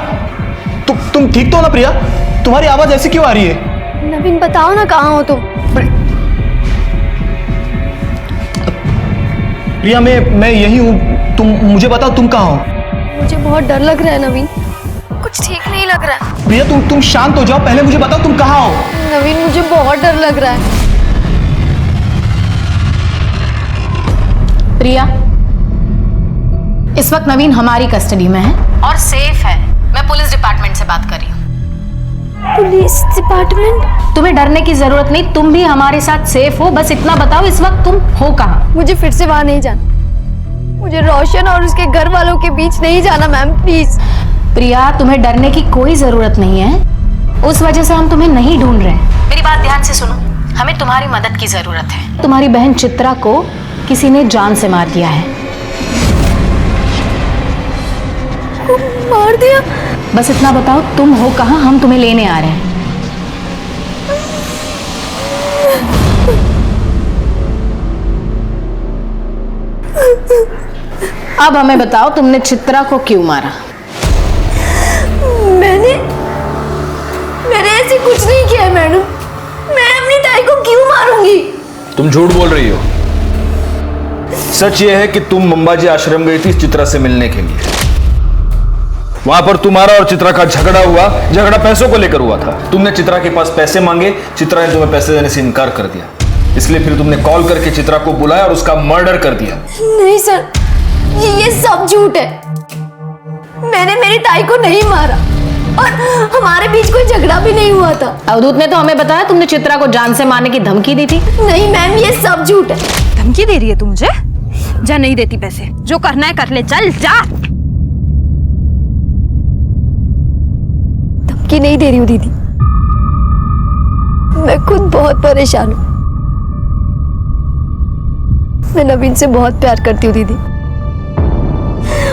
तुम ठीक तो हो ना? प्रिया, तुम्हारी आवाज ऐसी क्यों आ रही है? नवीन, बताओ ना कहाँ हो तुम? प्रिया, मैं यही हूँ। तुम मुझे बताओ, तुम कहाँ हो? मुझे बहुत डर लग रहा है नवीन, कुछ ठीक नहीं लग रहा है। प्रिया, तुम शांत हो जाओ। पहले मुझे बताओ तुम कहाँ हो? नवीन, मुझे बहुत डर लग रहा है। प्रिया, इस वक्त नवीन हमारी कस्टडी में है और सेफ है। मैं पुलिस डिपार्टमेंट से बात कर रही हूँ। Police department? तुम्हें डरने की जरूरत नहीं, तुम भी हमारे साथ सेफ हो। बस इतना बताओ, इस वक्त तुम हो कहाँ? मुझे फिर से वहां नहीं जाना। मुझे रोशन और उसके घर वालों के बीच नहीं जाना मैम, प्लीज। प्रिया, तुम्हें डरने की कोई जरूरत नहीं है। उस वजह से हम तुम्हें नहीं ढूंढ रहे। मेरी बात ध्यान से सुनो, हमें तुम्हारी मदद की जरूरत है। तुम्हारी बहन चित्रा को किसी ने जान से मार दिया है। मार दिया? बस इतना बताओ, तुम हो कहाँ? हम तुम्हें लेने आ रहे हैं। अब हमें बताओ, तुमने चित्रा को क्यों मारा? मैंने ऐसे कुछ नहीं किया मैडम। मैं अपनी ताई को क्यों मारूंगी? तुम झूठ बोल रही हो। सच ये है कि तुम मंबाजी आश्रम गई थी चित्रा से मिलने के लिए। वहां पर तुम्हारा और चित्रा का झगड़ा हुआ। झगड़ा पैसों को लेकर हुआ था। तुमने चित्रा के पास पैसे मांगे, चित्रा ने तुम्हें पैसे देने से इनकार कर दिया, इसलिए फिर तुमने कॉल करके चित्रा को बुलाया और उसका मर्डर कर दिया। नहीं सर, ये सब झूठ है। मैंने मेरी ताई को नहीं मारा और हमारे बीच कोई झगड़ा भी नहीं हुआ था। अवधूत ने तो हमें बताया तुमने चित्रा को जान से मारने की धमकी दी थी। नहीं मैम, ये सब झूठ है। धमकी दे रही है तू मुझे? जा, नहीं देती पैसे, जो करना है कर ले, चल जा। धमकी नहीं दे रही हूँ दीदी, मैं खुद बहुत परेशान हूँ। मैं नवीन से बहुत प्यार करती हूँ दीदी,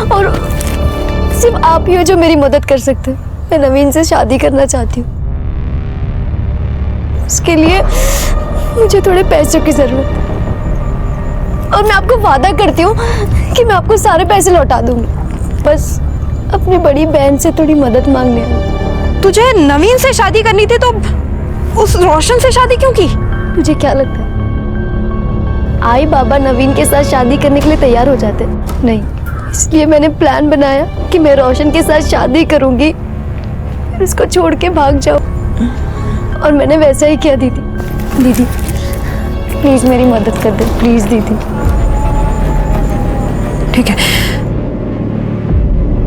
और सिर्फ आप ही हो जो मेरी मदद कर सकते हो। मैं नवीन से शादी करना चाहती हूँ। उसके लिए मुझे थोड़े पैसों की जरूरत है, और मैं आपको वादा करती हूँ कि मैं आपको सारे पैसे लौटा दूंगी। बस अपनी बड़ी बहन से थोड़ी मदद मांगने आई। तुझे नवीन से शादी करनी थी तो उस रोशन से शादी क्यों की? तुझे क्या लगता है आई बाबा नवीन के साथ शादी करने के लिए तैयार हो जाते? नहीं, इसलिए मैंने प्लान बनाया कि मैं रोशन के साथ शादी करूंगी, फिर उसको छोड़ के भाग जाऊं। और मैंने वैसा ही किया दीदी। दीदी प्लीज मेरी मदद कर दे, प्लीज दीदी। ठीक है,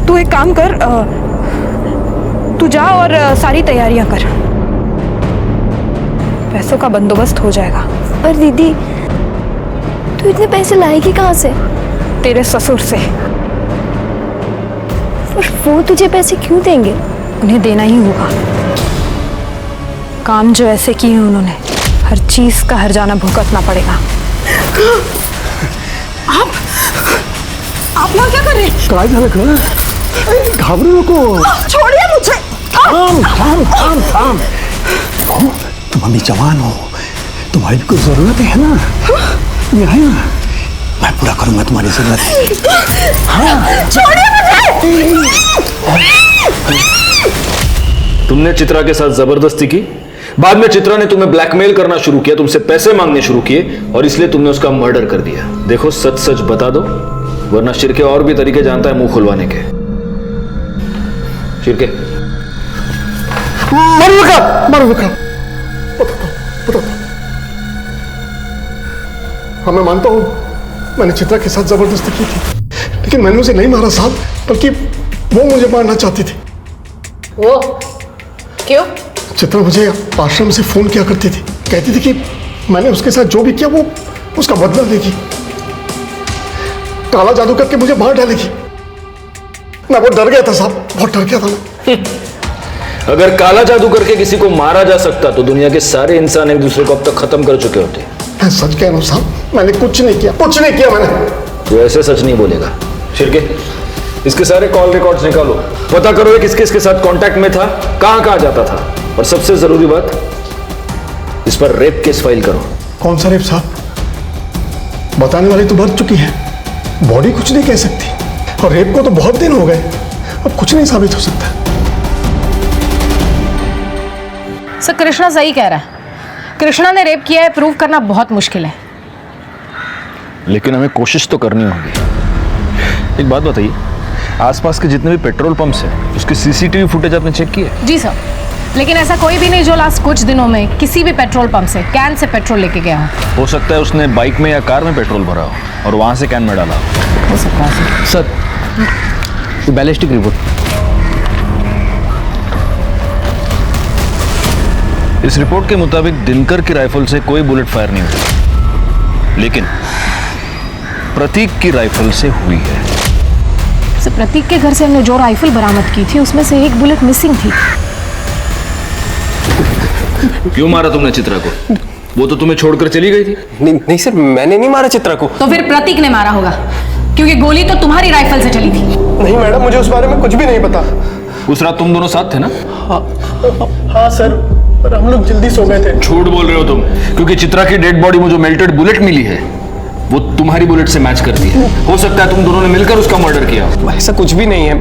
तू एक काम कर, तू जा और सारी तैयारियां कर, पैसों का बंदोबस्त हो जाएगा। पर दीदी तू इतने पैसे लाएगी कहाँ से? तेरे ससुर से। और वो तुझे पैसे क्यों देंगे? उन्हें देना ही होगा। काम जो ऐसे किए हैं उन्होंने, हर चीज का हर्जाना भुगतना पड़ेगा। आप यहाँ क्या कर रहे हैं? काय झालं का? घाबरू नको। छोड़िए मुझे। थाम थाम थाम थाम। तुम अभी जवान हो, तुम्हारी भी कुछ जरूरत है ना? मैं है ना, मैं पूरा करूंगा तुम्हारी जरूरत। हाँ। छोड़िए मुझे। तुमने चित्रा के साथ जबरदस्ती की, बाद में चित्रा ने तुम्हें ब्लैकमेल करना शुरू किया, तुमसे पैसे मांगने शुरू किए, और इसलिए तुमने उसका मर्डर कर दिया। देखो सच सच बता दो, वरना शिरके और भी तरीके जानता है मुंह खुलवाने के। शिरके मर विक्रम, बता। हाँ मैं मानता हूँ मैंने चित्रा के साथ जबरदस्ती की थी, लेकिन मैंने उसे नहीं मारा साहब, बल्कि वो मुझे मारना चाहती थी। वो क्यों? चित्रा मुझे आश्रम से फोन किया करती थी, कहती थी कि मैंने उसके साथ जो भी किया वो उसका बदला लेगी, काला जादू करके मुझे मार डालेगी। मैं बहुत डर गया था साहब, बहुत डर गया था मैं। अगर काला जादू करके किसी को मारा जा सकता तो दुनिया के सारे इंसान एक दूसरे को अब तक खत्म कर चुके होते। मैं सच कह रहा हूँ साहब, मैंने कुछ नहीं किया मैंने। तू ऐसे सच नहीं बोलेगा। शिरके इसके सारे कॉल रिकॉर्ड्स निकालो, पता करो ये किसके इसके साथ कांटेक्ट में था, कहां जाता था, और सबसे जरूरी बात, इस पर रेप केस फाइल करो। कौन सा रेप साहब? बताने वाली तो मर चुकी है, बॉडी कुछ नहीं कह सकती, और रेप को तो बहुत दिन हो गए, अब कुछ नहीं साबित हो सकता। सर कृष्णा सही कह रहा है, कृष्णा ने रेप किया है प्रूव करना बहुत मुश्किल है। लेकिन हमें कोशिश तो करनी होगी। एक बात बताइए, आसपास के जितने भी पेट्रोल पंप्स हैं उसके सीसीटीवी फुटेज आपने चेक किए? जी सर, लेकिन ऐसा कोई भी नहीं जो लास्ट कुछ दिनों में किसी भी पेट्रोल पंप से कैन से पेट्रोल लेके गया हो सकता है उसने बाइक में या कार में पेट्रोल भरा हो और वहां से कैन में डाला हो सकता है सर बैलिस्टिक रिपोर्ट। इस रिपोर्ट के मुताबिक दिनकर की राइफल से कोई बुलेट फायर नहीं हुई, लेकिन प्रतीक की राइफल से हुई है। सर प्रतीक के घर से हमने जो राइफल बरामद की थी उसमें से एक बुलेट मिसिंग थी। क्यों मारा तुमने चित्रा को? वो तो तुम्हें छोड़कर चली गई थी। नहीं सर, मैंने नहीं मारा चित्रा को। तो फिर प्रतीक ने मारा होगा, क्योंकि गोली तो तुम्हारी राइफल से चली थी। नहीं मैडम, मुझे उस बारे में कुछ भी नहीं पता। उस रात तुम दोनों साथ थे ना? हाँ सर, पर हम लोग जल्दी सो गए थे। झूठ बोल रहे हो तुम, क्योंकि चित्रा की डेड बॉडी में जो मेल्टेड बुलेट मिली है वो तुम्हारी बुलेट से मैच करती है। हो सकता है तुम दोनों ने मिलकर उसका मर्डर किया। ऐसा कुछ भी नहीं है,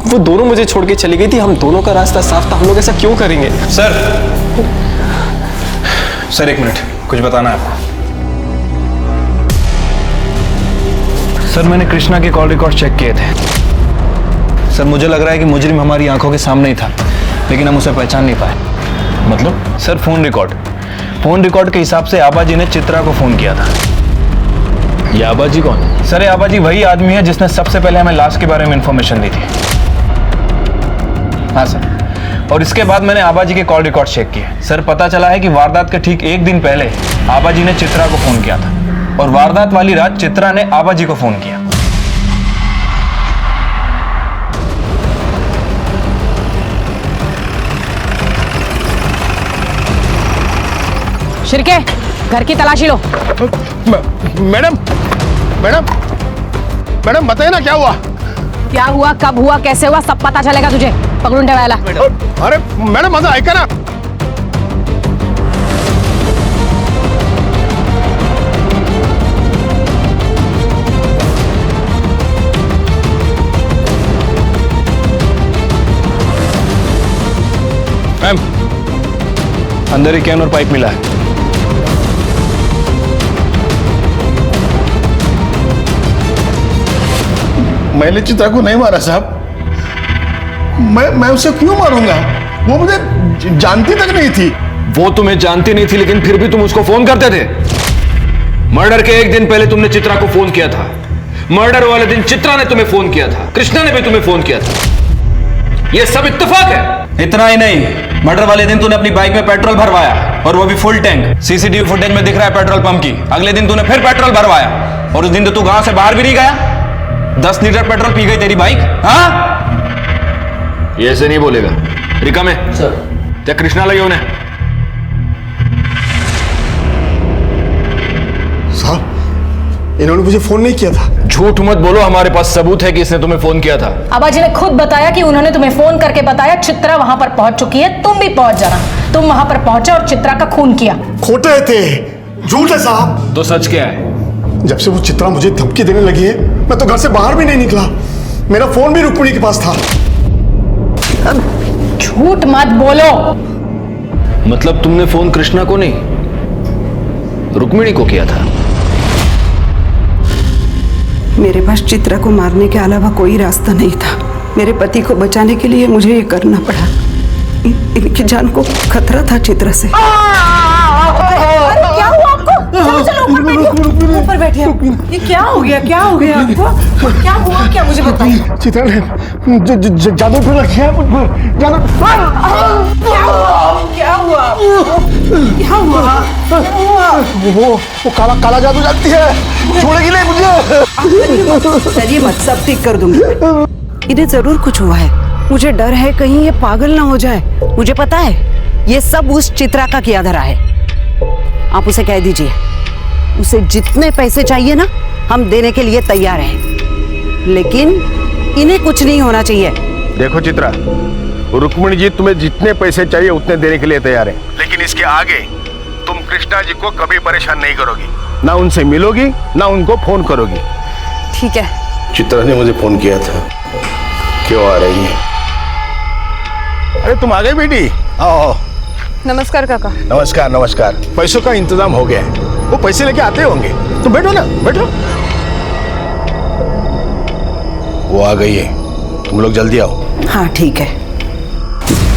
वो दोनों मुझे छोड़ के चली गई थी, हम दोनों का रास्ता साफ था, हम लोग ऐसा क्यों करेंगे? सर एक मिनट, कुछ बताना है आपको। सर मैंने कृष्णा के कॉल रिकॉर्ड चेक किए थे, सर मुझे लग रहा है कि मुजरिम हमारी आंखों के सामने ही था, लेकिन हम उसे पहचान नहीं पाए। मतलब? सर फोन रिकॉर्ड के हिसाब से आबाजी ने चित्रा को फोन किया था। ये आबाजी कौन? सर ये आबाजी वही आदमी है जिसने सबसे पहले हमें लाश के बारे में इंफॉर्मेशन दी थी। हाँ सर, और इसके बाद मैंने आबाजी के कॉल रिकॉर्ड चेक किए। सर पता चला है कि वारदात के ठीक एक दिन पहले आबाजी ने चित्रा को फोन किया था, और वारदात वाली रात चित्रा ने आबाजी को फोन किया। शिरके, घर की तलाशी लो। मैडम मैडम मैडम बताइए ना क्या हुआ? क्या हुआ, कब हुआ, कैसे हुआ, सब पता चलेगा तुझे। पकड़ून ठेवायला। अरे मैडम माझं ऐका ना। मैम, अंदर एक कैन और पाइप मिला है। मैंने चित्रा को नहीं मारा साहब। मैं उसे क्यों मारूंगा? वो मुझे जानती तक नहीं थी। वो तुम्हें जानती नहीं थी, लेकिन फिर भी तुम उसको फोन करते थे। मर्डर के एक दिन पहले तुमने चित्रा को फोन किया था। मर्डर वाले दिन चित्रा ने तुम्हें फोन किया था, कृष्णा ने भी तुम्हें फोन किया था। ये सब इत्तेफाक है। इतना ही नहीं, मर्डर वाले दिन तूने अपनी बाइक में पेट्रोल भरवाया, और वो भी फुल टैंक। सीसीटीवी फुटेज में दिख रहा है पेट्रोल पंप की। अगले दिन तूने फिर पेट्रोल भरवाया, और उस दिन तो तू गांव से बाहर भी नहीं गया। 10 लीटर पेट्रोल पी गई तेरी बाइक। हाँ, ये ऐसे नहीं बोलेगा। रिका में सर, क्या कृष्णा लगे उन्हें? साहब, इन्होंने मुझे फोन नहीं किया था। झूठ मत बोलो, हमारे पास सबूत है कि इसने तुम्हें फोन किया था। आबाजी ने खुद बताया कि उन्होंने तुम्हें फोन करके बताया चित्रा वहां पर पहुंच चुकी है, तुम भी पहुंच जाना। तुम वहां पर पहुंचे और चित्रा का खून किया। खोटे थे, झूठ है साहब। तो सच क्या है? जब से वो चित्रा मुझे धमकी देने लगी है, मैं तो घर से बाहर भी नहीं निकला। मेरा फोन भी रुक्मिणी के पास था। झूठ मत बोलो। मतलब तुमने फोन कृष्णा को नहीं, रुक्मिणी को किया था? मेरे पास चित्रा को मारने के अलावा कोई रास्ता नहीं था। मेरे पति को बचाने के लिए मुझे ये करना पड़ा। इनकी जान को खतरा था चित्रा से। अरे क्या हुआ आपको? चलो चलो ऊपर बैठिए, ऊपर बैठिए। ये क्या हो गया, क्या हो गया आपको? क्या हुआ, क्या मुझे बताइए। चित्रा ने जादू कर रखा है मुझ पर। जादू। क्या हुआ? क्या हुआ? वो काला काला जादू जानती है, छोड़ेगी नहीं मुझे। चलिए मत, सब ठीक कर दूंगी। इन्हें जरूर कुछ हुआ है। मुझे डर है कहीं ये पागल ना हो जाए। मुझे पता है ये सब उस चित्रा का किया धरा है। आप उसे कह दीजिए, उसे जितने पैसे चाहिए ना, हम देने के लिए तैयार हैं, लेकिन इन्हें कुछ नहीं होना चाहिए। देखो चित्रा, रुक्मिणी जी तुम्हें जितने पैसे चाहिए उतने देने के लिए तैयार है, लेकिन इसके आगे तुम कृष्णा जी को कभी परेशान नहीं करोगी, ना उनसे मिलोगी, ना उनको फोन करोगी। ठीक है। चित्रा ने मुझे फोन किया था। क्यों आ रही है? अरे तुम आ गई बेटी? आओ। नमस्कार काका। नमस्कार नमस्कार। पैसों का इंतजाम हो गया है, वो पैसे लेके आते होंगे। तुम बैठो ना, बैठो। वो आ गई है, तुम लोग जल्दी आओ। हाँ ठीक है।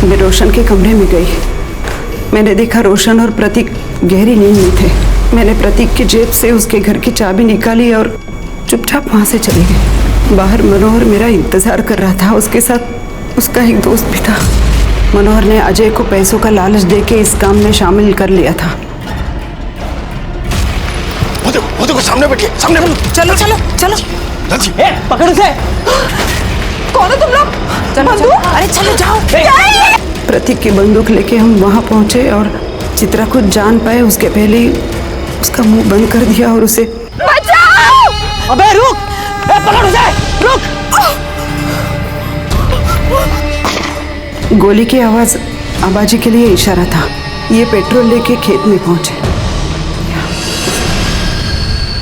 मैं रोशन के कमरे में गई। मैंने देखा रोशन और प्रतीक गहरी नींद में थे। मैंने प्रतीक की जेब से उसके घर की चाबी निकाली और चुपचाप वहां से चली गई। बाहर मनोहर मेरा इंतजार कर रहा था। उसके साथ उसका एक दोस्त भी था। मनोहर ने अजय को पैसों का लालच देके इस काम में शामिल कर लिया था। वो देखो सामने बैठिए, सामने बैठो। चलो चलो चलो। पकड़ उसे। कौन हो तुम लोग? बंदूक? अरे चलो जाओ। प्रतीक की बंदूक लेके हम वहां पहुंचे और चित्रा को जान पाए उसके पहले ही उसका मुंह बंद कर दिया और उसे। बचाओ! अबे रुक! पकड़ उसे! रुक! गोली की आवाज आबाजी के लिए इशारा था। ये पेट्रोल लेके खेत में पहुंचे।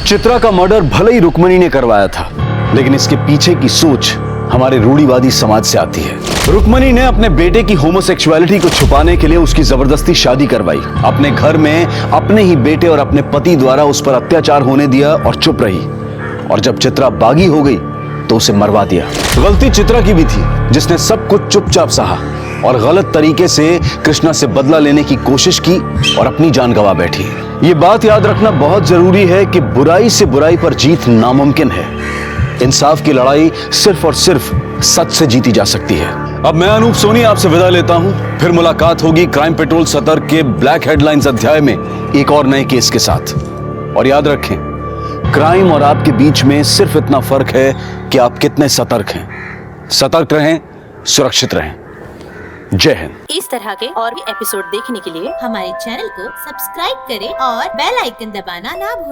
चित्रा का मर्डर भले ही रुक्मिणी ने करवाया था, लेकिन इसके पीछे की सोच हमारे रूढ़िवादी समाज से आती है। रुक्मिणी ने अपने बेटे की होमोसेक्सुअलिटी को छुपाने के लिए उसकी जबरदस्ती शादी करवाई। अपने घर में अपने ही बेटे और अपने पति द्वारा उस पर अत्याचार होने दिया और चुप रही। और जब चित्रा बागी हो गई तो उसे मरवा दिया। गलती चित्रा की भी थी, जिसने सब कुछ चुपचाप सहा और गलत तरीके से कृष्णा से बदला लेने की कोशिश की और अपनी जान गंवा बैठी। ये बात याद रखना बहुत जरूरी है कि बुराई से बुराई पर जीत नामुमकिन है। इंसाफ की लड़ाई सिर्फ और सिर्फ सच से जीती जा सकती है। अब मैं अनूप सोनी आपसे विदा लेता हूं। फिर मुलाकात होगी क्राइम पेट्रोल सतर्क के ब्लैक हेडलाइंस अध्याय में एक और नए केस के साथ। और याद रखें, क्राइम और आपके बीच में सिर्फ इतना फर्क है कि आप कितने सतर्क हैं। सतर्क रहें, सुरक्षित रहें। जय हिंद। इस तरह के और भी एपिसोड देखने के लिए हमारे चैनल को सब्सक्राइब करें और बेल आइकन दबाना ना भूलें।